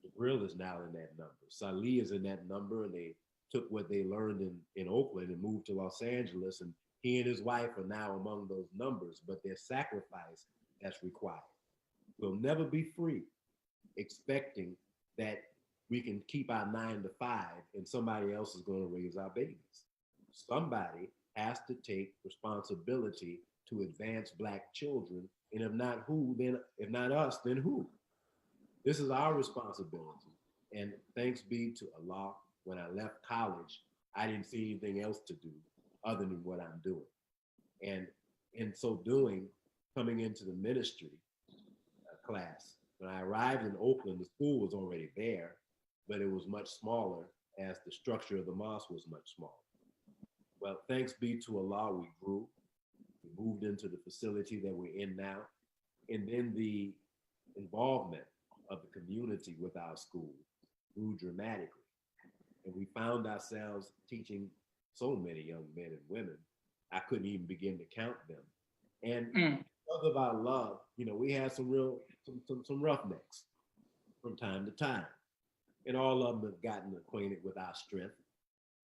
Jabril is now in that number. Salih is in that number, and they took what they learned in Oakland and moved to Los Angeles, and he and his wife are now among those numbers, but their sacrifice that's required. We'll never be free expecting that we can keep our 9 to 5 and somebody else is going to raise our babies. Somebody has to take responsibility to advance Black children, and if not who, then if not us, then who? This is our responsibility. And thanks be to Allah, when I left college, I didn't see anything else to do other than what I'm doing. And in so doing, coming into the ministry class, when I arrived in Oakland, the school was already there, but it was much smaller as the structure of the mosque was much smaller. Well, thanks be to Allah, we grew. We moved into the facility that we're in now. And then the involvement of the community with our school grew dramatically. And we found ourselves teaching so many young men and women, I couldn't even begin to count them. And because of our love, you know, we had some roughnecks from time to time. And all of them have gotten acquainted with our strength.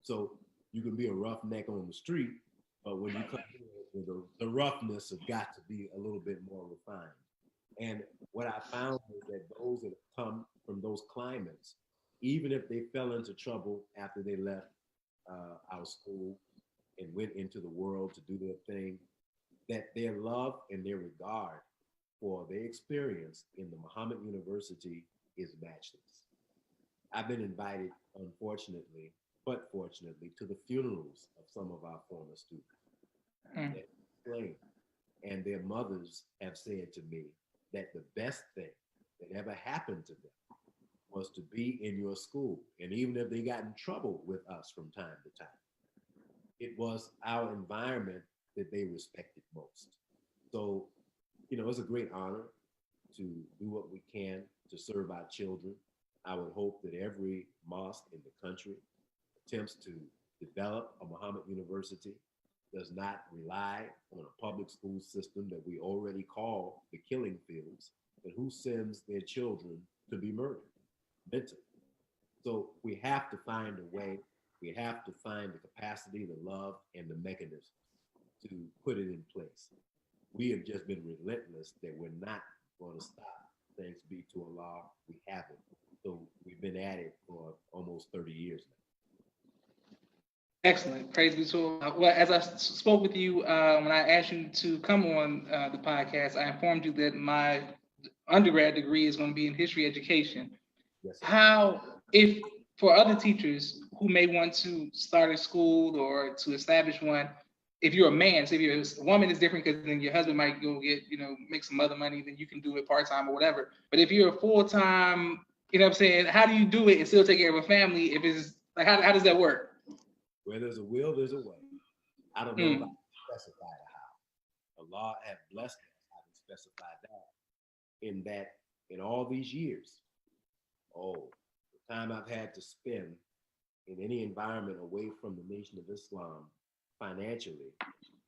So you can be a roughneck on the street, but when you come here, the roughness has got to be a little bit more refined. And what I found is that those that have come from those climates, even if they fell into trouble after they left our school and went into the world to do their thing, that their love and their regard for their experience in the Muhammad University is matchless. I've been invited, unfortunately, but fortunately, to the funerals of some of our former students. And their mothers have said to me that the best thing that ever happened to them was to be in your school. And even if they got in trouble with us from time to time, it was our environment that they respected most. So, you know, it's a great honor to do what we can to serve our children. I would hope that every mosque in the country attempts to develop a Muhammad University, does not rely on a public school system that we already call the killing fields, but who sends their children to be murdered mentally. So we have to find a way, we have to find the capacity, the love, and the mechanisms to put it in place. We have just been relentless that we're not going to stop. Thanks be to Allah, we haven't. So we've been at it for almost 30 years now. Excellent. Praise be to Allah. Well, as I spoke with you when I asked you to come on the podcast, I informed you that my undergrad degree is going to be in history education. Yes, How, if for other teachers who may want to start a school or to establish one, if you're a man, so if you're a woman, it's different because then your husband might go get, make some other money, then you can do it part-time or whatever. But if you're a full-time, what I'm saying, how do you do it and still take care of a family? If it's like, how does that work? Where there's a will, there's a way. I don't know if I can specify how. The law had blessed us having specified that. In that, in all these years, the time I've had to spend in any environment away from the Nation of Islam financially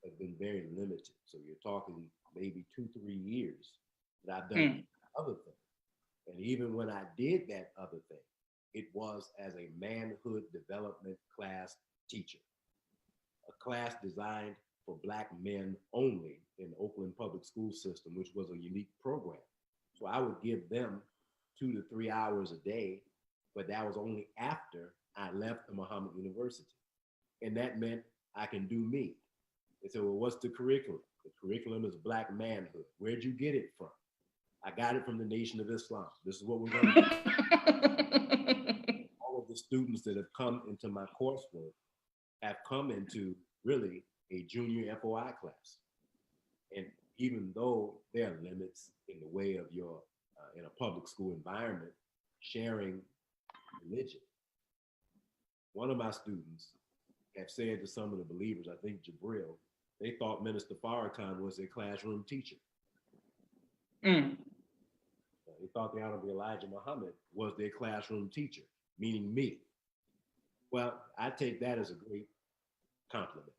has been very limited. So you're talking maybe 2-3 years that I've done other things. And even when I did that other thing, it was as a manhood development class teacher, a class designed for Black men only in the Oakland public school system, which was a unique program. So I would give them 2 to 3 hours a day, but that was only after I left the Muhammad University. And that meant I can do me. They said, well, what's the curriculum? The curriculum is Black manhood. Where'd you get it from? I got it from the Nation of Islam. This is what we're going to do. All of the students that have come into my coursework have come into really a junior FOI class. And even though there are limits in the way of your, in a public school environment, sharing religion. One of my students have said to some of the believers, I think Jabril, they thought Minister Farrakhan was their classroom teacher. They thought the Honorable Elijah Muhammad was their classroom teacher, meaning me. Well, I take that as a great compliment.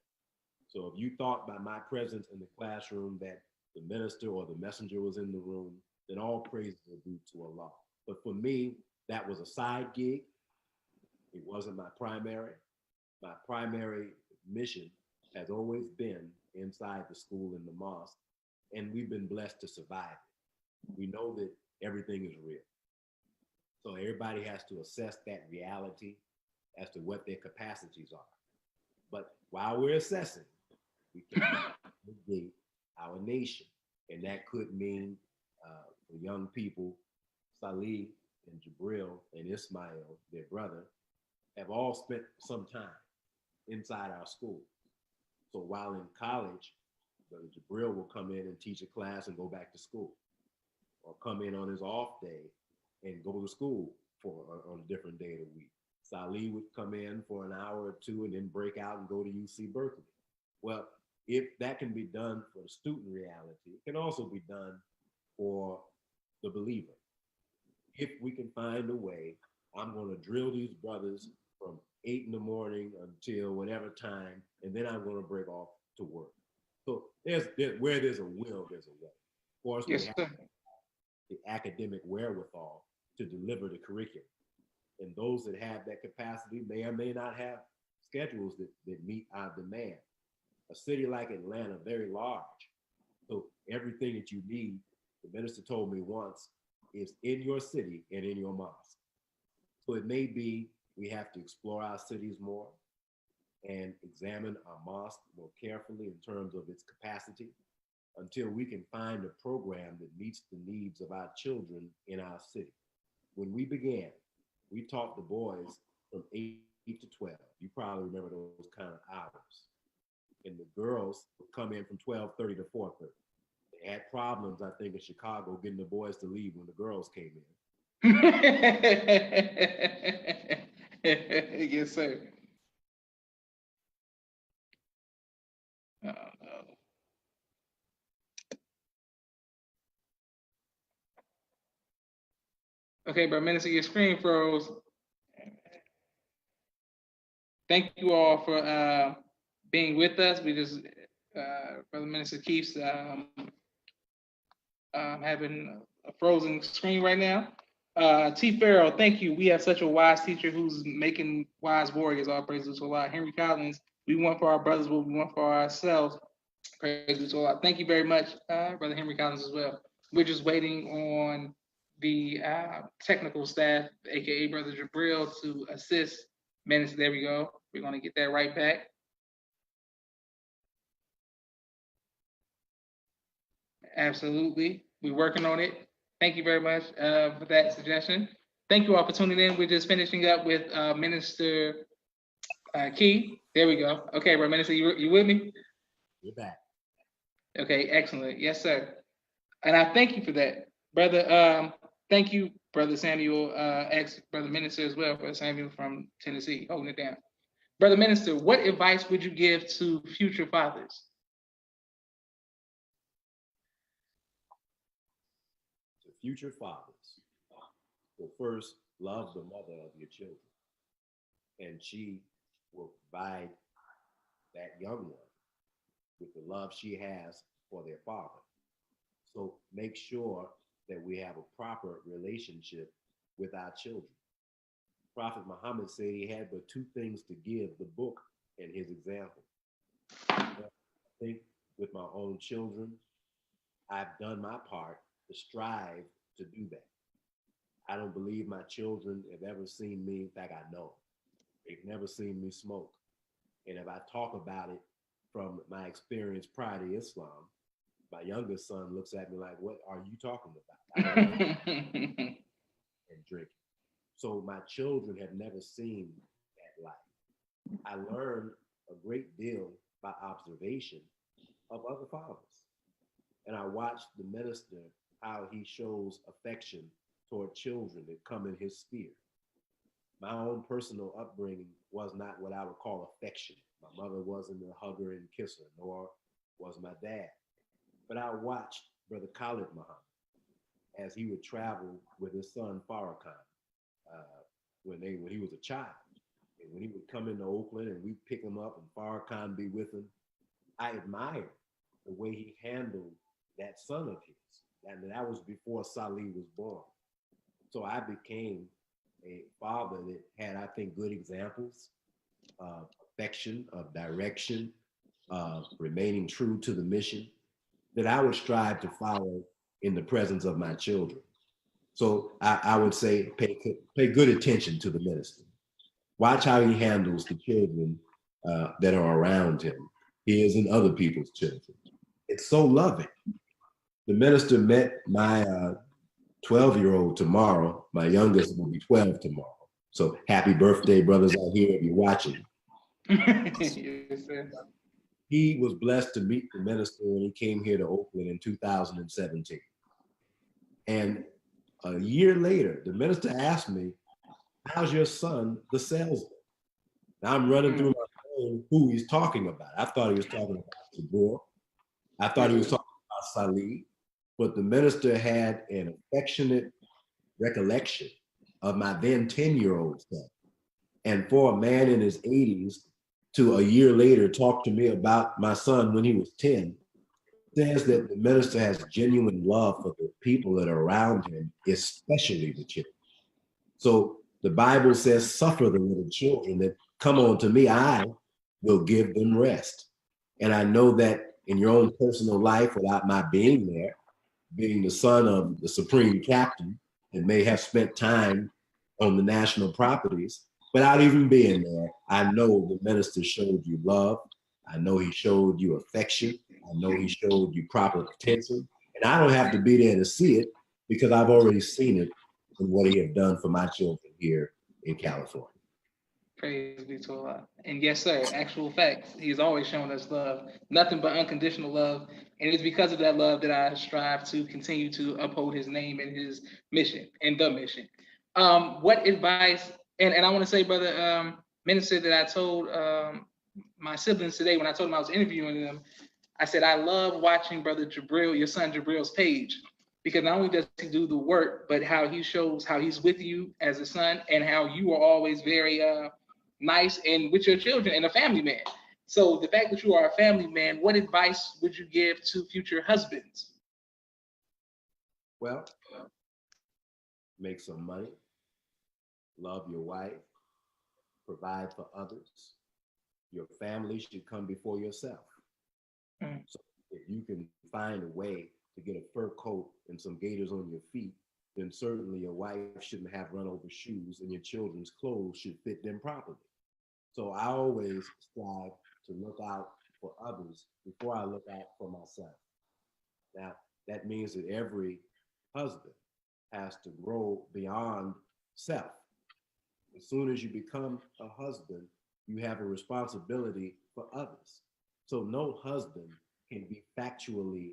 So if you thought by my presence in the classroom that the minister or the messenger was in the room, then all praises are due to Allah. But for me, that was a side gig. It wasn't my primary. My primary mission has always been inside the school and the mosque, and we've been blessed to survive it. We know that everything is real. So everybody has to assess that reality as to what their capacities are. But while we're assessing, we can negate our nation. And that could mean for young people, Salih and Jabril and Ismail, their brother, have all spent some time inside our school. So while in college, Brother Jabril will come in and teach a class and go back to school, or come in on his off day and go to school on a different day of the week. Salih would come in for an hour or two and then break out and go to UC Berkeley. Well, if that can be done for the student reality, it can also be done for the believer. If we can find a way, I'm going to drill these brothers from 8 in the morning until whatever time, and then I'm going to break off to work. So where there's a will, there's a way. Of course, we have the academic wherewithal to deliver the curriculum. And those that have that capacity may or may not have schedules that meet our demand. A city like Atlanta, very large. So everything that you need, the minister told me once, is in your city and in your mosque. So it may be we have to explore our cities more and examine our mosque more carefully in terms of its capacity until we can find a program that meets the needs of our children in our city. When we began, we taught the boys from 8 to 12. You probably remember those kind of hours. And the girls would come in from 12:30 to 4:30. They had problems, I think, in Chicago getting the boys to leave when the girls came in. Yes, sir. No. Okay, but Minister, your screen froze. Thank you all for being with us. We just, Brother Minister Keith's having a frozen screen right now. T. Farrell, thank you. We have such a wise teacher who's making wise warriors. All praises to Allah. Henry Collins, we want for our brothers what we want for ourselves. Praises to Allah. Thank you very much, Brother Henry Collins as well. We're just waiting on the technical staff, aka Brother Jabril, to assist. Minister, there we go. We're going to get that right back. Absolutely. We're working on it. Thank you very much for that suggestion. Thank you all for tuning in. We're just finishing up with Minister Kieth. There we go. Okay, bro, Minister, you with me? You're back. Okay, excellent. Yes, sir. And I thank you for that, brother. Thank you, brother Samuel, ex-brother Minister as well, brother Samuel from Tennessee, holding it down. Brother Minister, what advice would you give to future fathers? To future fathers, well, first, love the mother of your children, and she will provide that young one with the love she has for their father. So make sure that we have a proper relationship with our children. Prophet Muhammad said he had but two things to give, the book and his example. I think with my own children, I've done my part to strive to do that. I don't believe my children have ever seen me, in fact, I know. They've never seen me smoke. And if I talk about it from my experience prior to Islam, my youngest son looks at me like, what are you talking about? And drinking. So my children have never seen that life. I learned a great deal by observation of other fathers. And I watched the minister, how he shows affection toward children that come in his sphere. My own personal upbringing was not what I would call affectionate. My mother wasn't a hugger and kisser, nor was my dad. But I watched Brother Khalid Muhammad as he would travel with his son Farrakhan when he was a child. And when he would come into Oakland and we'd pick him up and Farrakhan be with him, I admired the way he handled that son of his. And that was before Salih was born. So I became a father that had, I think, good examples of affection, of direction, of remaining true to the mission that I would strive to follow in the presence of my children. So I would say pay good attention to the minister. Watch how he handles the children that are around him, his and other people's children. It's so loving. The minister met my 12-year-old tomorrow. My youngest will be 12 tomorrow. So happy birthday, brothers out here if you're watching. Yes, sir. He was blessed to meet the minister when he came here to Oakland in 2017. And a year later, the minister asked me, how's your son, the salesman? Now I'm running through my phone who he's talking about. I thought he was talking about Sabor. I thought he was talking about Salih. But the minister had an affectionate recollection of my then 10-year-old son. And for a man in his 80s to a year later talk to me about my son when he was 10, says that the minister has genuine love for the people that are around him, especially the children. So the Bible says, suffer the little children that come on to me, I will give them rest. And I know that in your own personal life, without my being there, being the son of the supreme captain that may have spent time on the national properties, without even being there, I know the minister showed you love. I know he showed you affection. I know he showed you proper attention. And I don't have to be there to see it because I've already seen it in what he had done for my children here in California. Praise be to Allah. And yes, sir, actual facts. He's always shown us love, nothing but unconditional love. And it's because of that love that I strive to continue to uphold his name and his mission and the mission. What advice, and I want to say, brother minister, that I told my siblings today when I told them I was interviewing them, I said, I love watching brother Jabril, your son Jabril's page, because not only does he do the work, but how he shows how he's with you as a son and how you are always very nice and with your children and a family man. So the fact that you are a family man, what advice would you give to future husbands? Well, make some money, love your wife, provide for others. Your family should come before yourself. So if you can find a way to get a fur coat and some gaiters on your feet, then certainly your wife shouldn't have run over shoes and your children's clothes should fit them properly. So I always strive to look out for others before I look out for myself. Now, that means that every husband has to grow beyond self. As soon as you become a husband, you have a responsibility for others. So no husband can be factually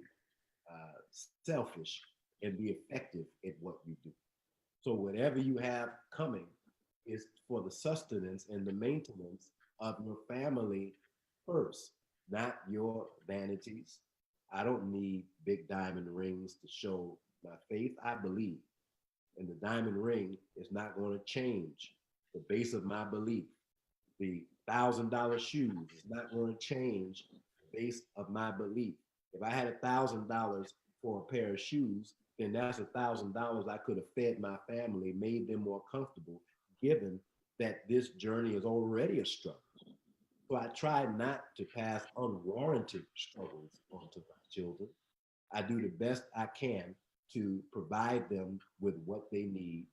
selfish and be effective at what you do. So whatever you have coming is for the sustenance and the maintenance of your family first, not your vanities. I don't need big diamond rings to show my faith. I believe. And the diamond ring is not going to change the base of my belief. The $1,000 shoes is not going to change the base of my belief. If I had $1,000 for a pair of shoes, then that's $1,000 I could have fed my family, made them more comfortable, given that this journey is already a struggle. So I try not to pass unwarranted struggles onto my children. I do the best I can to provide them with what they need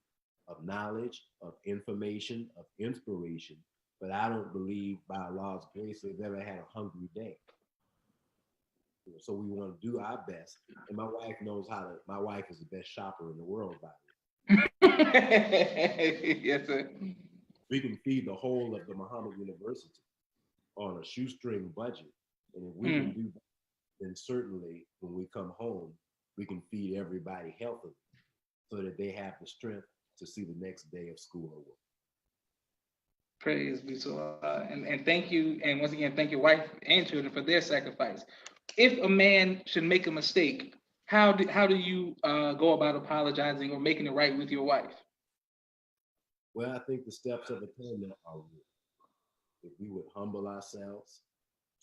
of knowledge, of information, of inspiration. But I don't believe by Allah's grace they've ever had a hungry day. So we want to do our best. And my wife knows how to, my wife is the best shopper in the world, by the way. Yes, sir. We can feed the whole of the Muhammad University on a shoestring budget. And if we can do that, then certainly when we come home, we can feed everybody healthily so that they have the strength to see the next day of school or work. Praise be to Allah. And thank you. And once again, thank your wife and children for their sacrifice. If a man should make a mistake, how do you go about apologizing or making it right with your wife? Well, I think the steps of atonement are real. If we would humble ourselves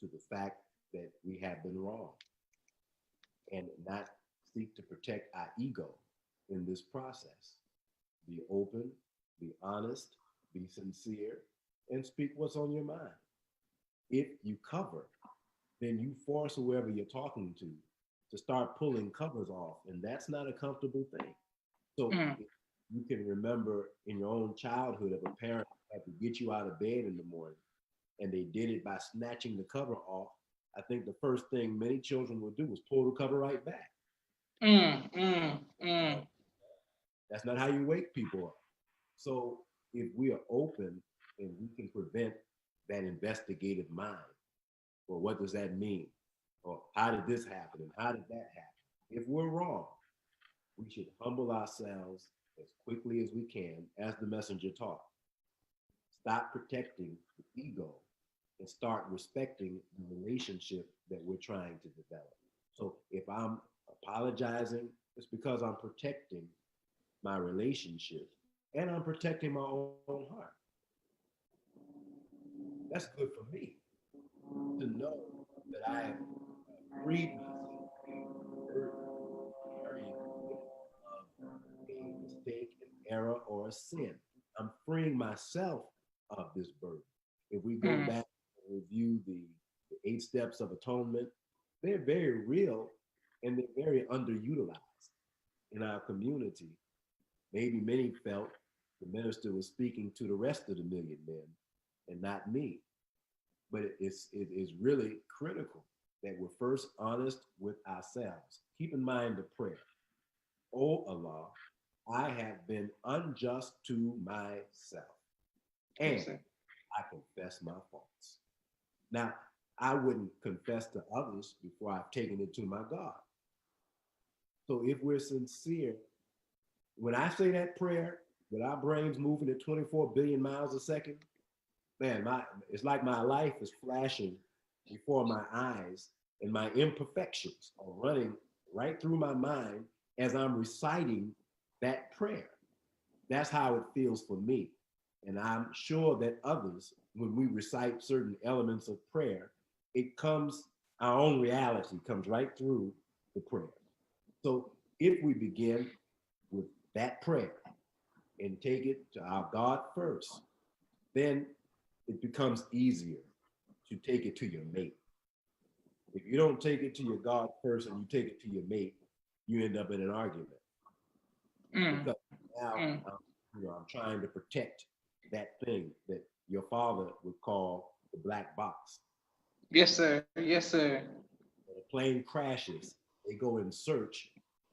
to the fact that we have been wrong and not seek to protect our ego in this process. Be open, be honest, be sincere, and speak what's on your mind. If you cover, then you force whoever you're talking to start pulling covers off, and that's not a comfortable thing. So you can remember in your own childhood if a parent had to get you out of bed in the morning and they did it by snatching the cover off, I think the first thing many children would do is pull the cover right back. That's not how you wake people up. So if we are open and we can prevent that investigative mind, well, what does that mean? Or how did this happen? And how did that happen? If we're wrong, we should humble ourselves as quickly as we can, as the messenger taught. Stop protecting the ego and start respecting the relationship that we're trying to develop. So if I'm apologizing, it's because I'm protecting my relationship and I'm protecting my own heart. That's good for me to know that I have freed myself of a mistake, an error, or a sin. I'm freeing myself of this burden. If we go back and review the 8 steps of atonement, they're very real and they're very underutilized in our community. Maybe many felt the minister was speaking to the rest of the million men and not me. But it is really critical that we're first honest with ourselves. Keep in mind the prayer. Oh Allah, I have been unjust to myself, and I confess my faults. Now, I wouldn't confess to others before I've taken it to my God. So if we're sincere, when I say that prayer, with our brains moving at 24 billion miles a second, man, it's like my life is flashing before my eyes and my imperfections are running right through my mind as I'm reciting that prayer. That's how it feels for me. And I'm sure that others, when we recite certain elements of prayer, our own reality comes right through the prayer. So if we begin with that prayer and take it to our God first, then it becomes easier to take it to your mate. If you don't take it to your God first and you take it to your mate, you end up in an argument. Because now I'm trying to protect that thing that your father would call the black box. Yes, sir. Yes, sir. When a plane crashes, they go in search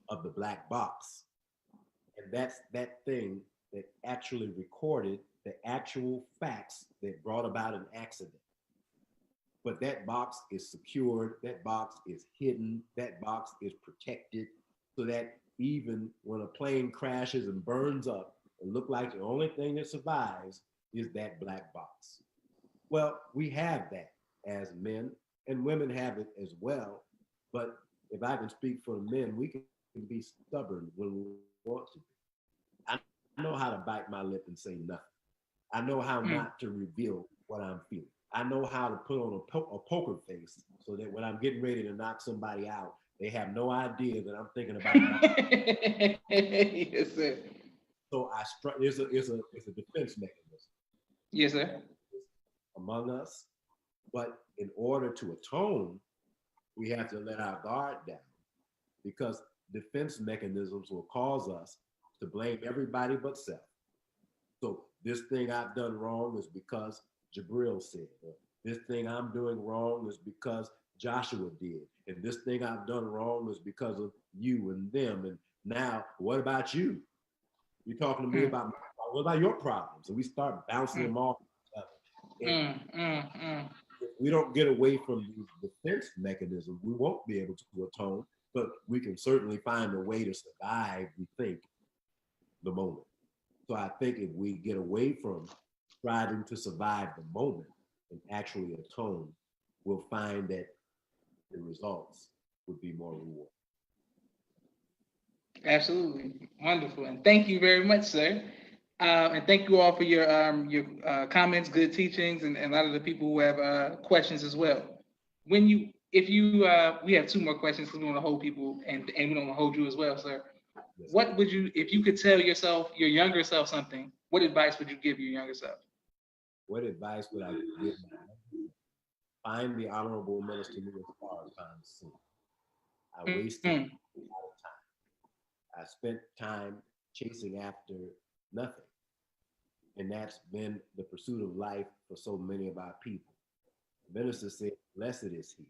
of the black box. And that's that thing that actually recorded the actual facts that brought about an accident. But that box is secured, that box is hidden, that box is protected, so that even when a plane crashes and burns up, it looks like the only thing that survives is that black box. Well, we have that as men, and women have it as well. But if I can speak for the men, we can be stubborn when we want to. I know how to bite my lip and say nothing. I know how not to reveal what I'm feeling. I know how to put on a poker face so that when I'm getting ready to knock somebody out, they have no idea that I'm thinking about knocking. Yes, sir. So it's a defense mechanism. Yes, sir. Among us. But in order to atone, we have to let our guard down, because defense mechanisms will cause us to blame everybody but self. So this thing I've done wrong is because Jabril said, or this thing I'm doing wrong is because Joshua did, and this thing I've done wrong is because of you and them. And now, what about you? You're talking to me about what about your problems? And we start bouncing them off. If we don't get away from these defense mechanisms, we won't be able to atone, but we can certainly find a way to survive, we think, the moment. So I think if we get away from striving to survive the moment and actually atone, we'll find that the results would be more rewarding. Absolutely. Wonderful. And thank you very much, sir. And thank you all for your comments, good teachings, and a lot of the people who have questions as well. We have two more questions because we want to hold people and we don't want to hold you as well, sir. Yes. What would you, if you could tell yourself, your younger self, something, what advice would you give your younger self? What advice would I give? Find the Honorable Minister Min Farrakhan soon. I wasted a lot of time. I spent time chasing after nothing. And that's been the pursuit of life for so many of our people. The minister said, blessed is he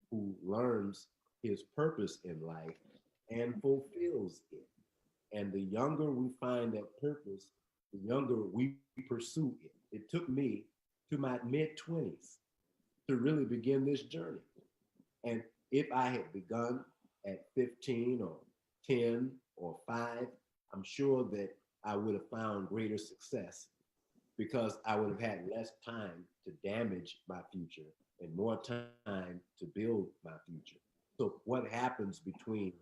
who learns his purpose in life and fulfills it. And the younger we find that purpose, the younger we pursue it. It took me to my mid-20s to really begin this journey. And if I had begun at 15 or 10 or 5, I'm sure that I would have found greater success, because I would have had less time to damage my future and more time to build my future. So what happens between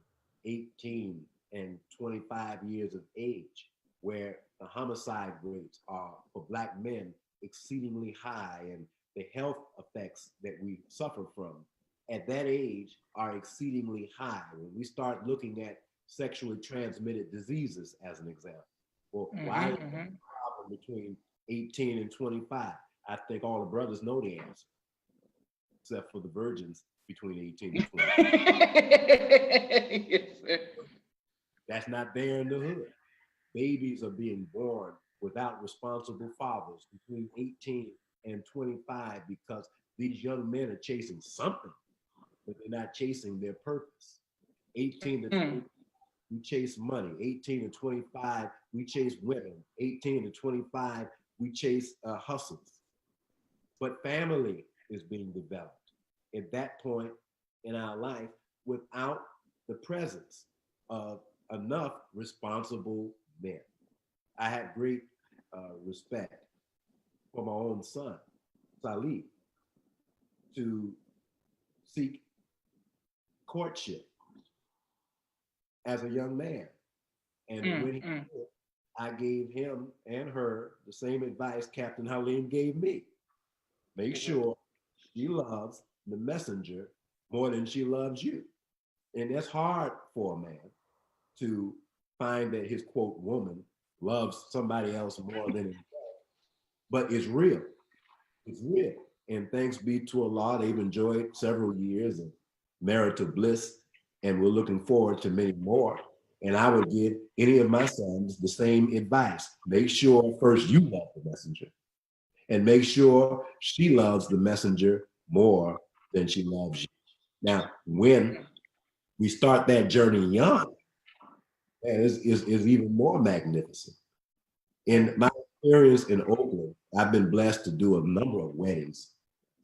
18 and 25 years of age, where the homicide rates are for Black men exceedingly high, and the health effects that we suffer from at that age are exceedingly high? When we start looking at sexually transmitted diseases as an example, well, why is the problem between 18 and 25? I think all the brothers know the answer, except for the virgins between 18 and 25. Yes, sir. That's not there in the hood. Babies are being born without responsible fathers between 18 and 25 because these young men are chasing something, but they're not chasing their purpose. 18 to 20, we chase money. 18 to 25, we chase women. 18 to 25, we chase hustles. But family is being developed at that point in our life without the presence of enough responsible men. I have great respect for my own son, Salih, to seek courtship as a young man. And when he did, I gave him and her the same advice Captain Halim gave me. Make sure she loves the messenger more than she loves you. And that's hard for a man to find that his, quote, woman loves somebody else more than himself. But it's real. It's real. And thanks be to Allah, they've enjoyed several years of marital bliss, and we're looking forward to many more. And I would give any of my sons the same advice. Make sure first you love the messenger, and make sure she loves the messenger more than she loves you. Now, when we start that journey young, is even more magnificent, In my experience in Oakland, I've been blessed to do a number of weddings.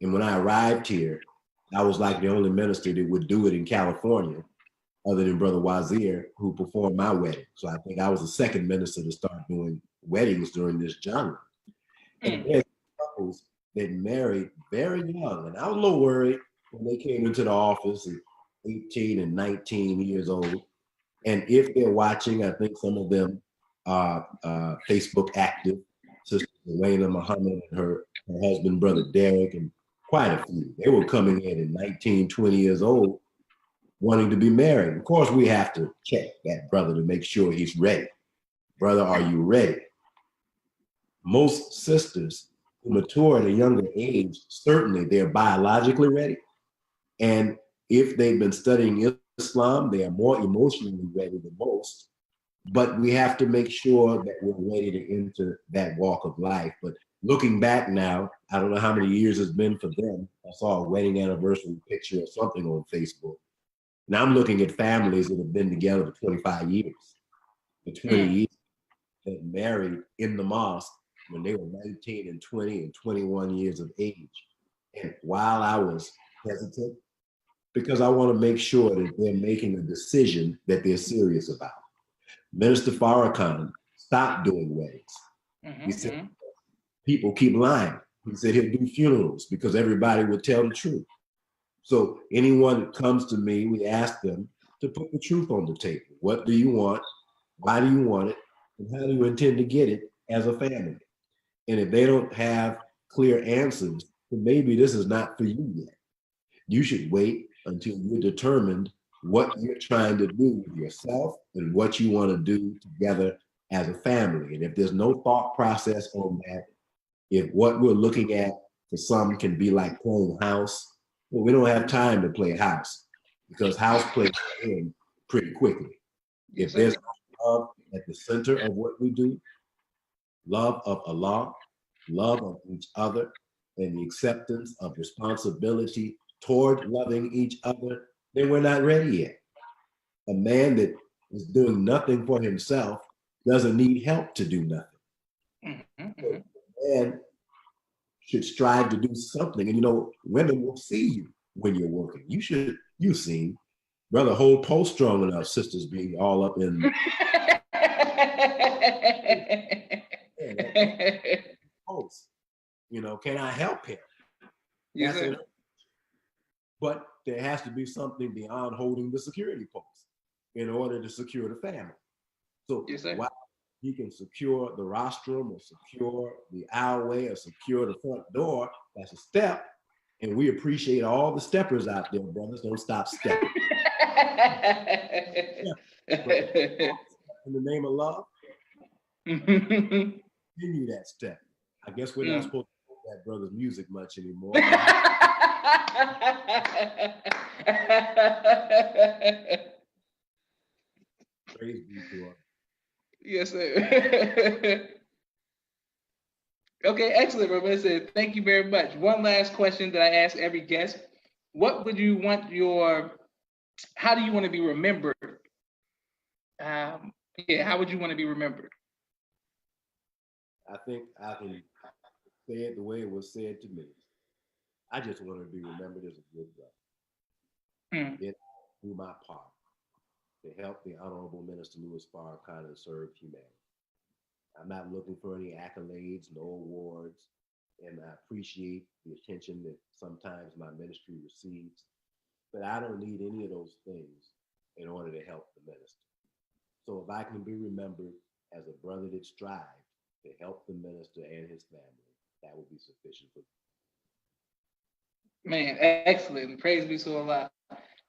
And when I arrived here, I was like the only minister that would do it in California, other than Brother Wazir, who performed my wedding. So I think I was the second minister to start doing weddings during this genre. And there's couples that married very young. And I was a little worried when they came into the office at 18 and 19 years old. And if they're watching, I think some of them are Facebook active. Sister Elena Muhammad and her husband, Brother Derek, and quite a few. They were coming in at 19, 20 years old, wanting to be married. Of course, we have to check that brother to make sure he's ready. Brother, are you ready? Most sisters who mature at a younger age, certainly they're biologically ready. And if they've been studying Islam, they are more emotionally ready than most. But we have to make sure that we're ready to enter that walk of life. But looking back now, I don't know how many years it's been for them. I saw a wedding anniversary picture or something on Facebook. Now I'm looking at families that have been together for 25 years. For 20 years, that married in the mosque when they were 19 and 20 and 21 years of age. And while I was hesitant, because I want to make sure that they're making a decision that they're serious about. Minister Farrakhan stopped doing weddings. He said, people keep lying. He said he'll do funerals because everybody would tell the truth. So anyone that comes to me, we ask them to put the truth on the table. What do you want? Why do you want it? And how do you intend to get it as a family? And if they don't have clear answers, then maybe this is not for you yet. You should wait until you're determined what you're trying to do with yourself and what you want to do together as a family. And if there's no thought process on that, if what we're looking at for some can be like playing house, well, we don't have time to play house because house plays in pretty quickly. If there's love at the center of what we do, love of Allah, love of each other, and the acceptance of responsibility toward loving each other, then we're not ready yet. A man that is doing nothing for himself doesn't need help to do nothing. So a man should strive to do something. And you know, women will see you when you're working. You've seen, brother, hold post strong enough, sisters being all up in post. You know, can I help him? Yes, sir. But there has to be something beyond holding the security post in order to secure the family. So yes, sir. while he can secure the rostrum or secure the aisleway or secure the front door, that's a step. And we appreciate all the steppers out there, brothers. Don't stop stepping. In the name of love, continue that step. I guess we're not supposed to play that brother's music much anymore. Praise be to him. Yes, sir. Okay, excellent, Robert. Thank you very much. One last question that I ask every guest. What would you want how do you want to be remembered? How would you want to be remembered? I think I can say it the way it was said to me. I just want to be remembered as a good brother. Then do my part to help the Honorable Minister Louis Farrakhan and serve humanity. I'm not looking for any accolades, no awards, and I appreciate the attention that sometimes my ministry receives, but I don't need any of those things in order to help the minister. So if I can be remembered as a brother that strived to help the minister and his family, that would be sufficient for me. Man, excellent. Praise be to Allah.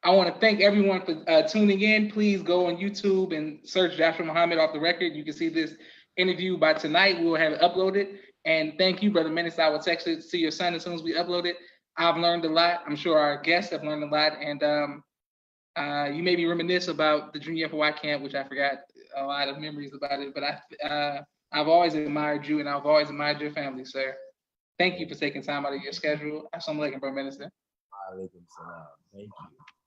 I want to thank everyone for tuning in. Please go on YouTube and search Joshua Muhammad off the record. You can see this interview by tonight. We will have it uploaded. And thank you, Brother Minister. I will text it to your son as soon as we upload it. I've learned a lot. I'm sure our guests have learned a lot. And you maybe reminisce about the Junior FOI camp, which I forgot a lot of memories about it. But I've always admired you, and I've always admired your family, sir. Thank you for taking time out of your schedule. Assalamu alaikum, Brother Minister. Alaikum salam. Thank you.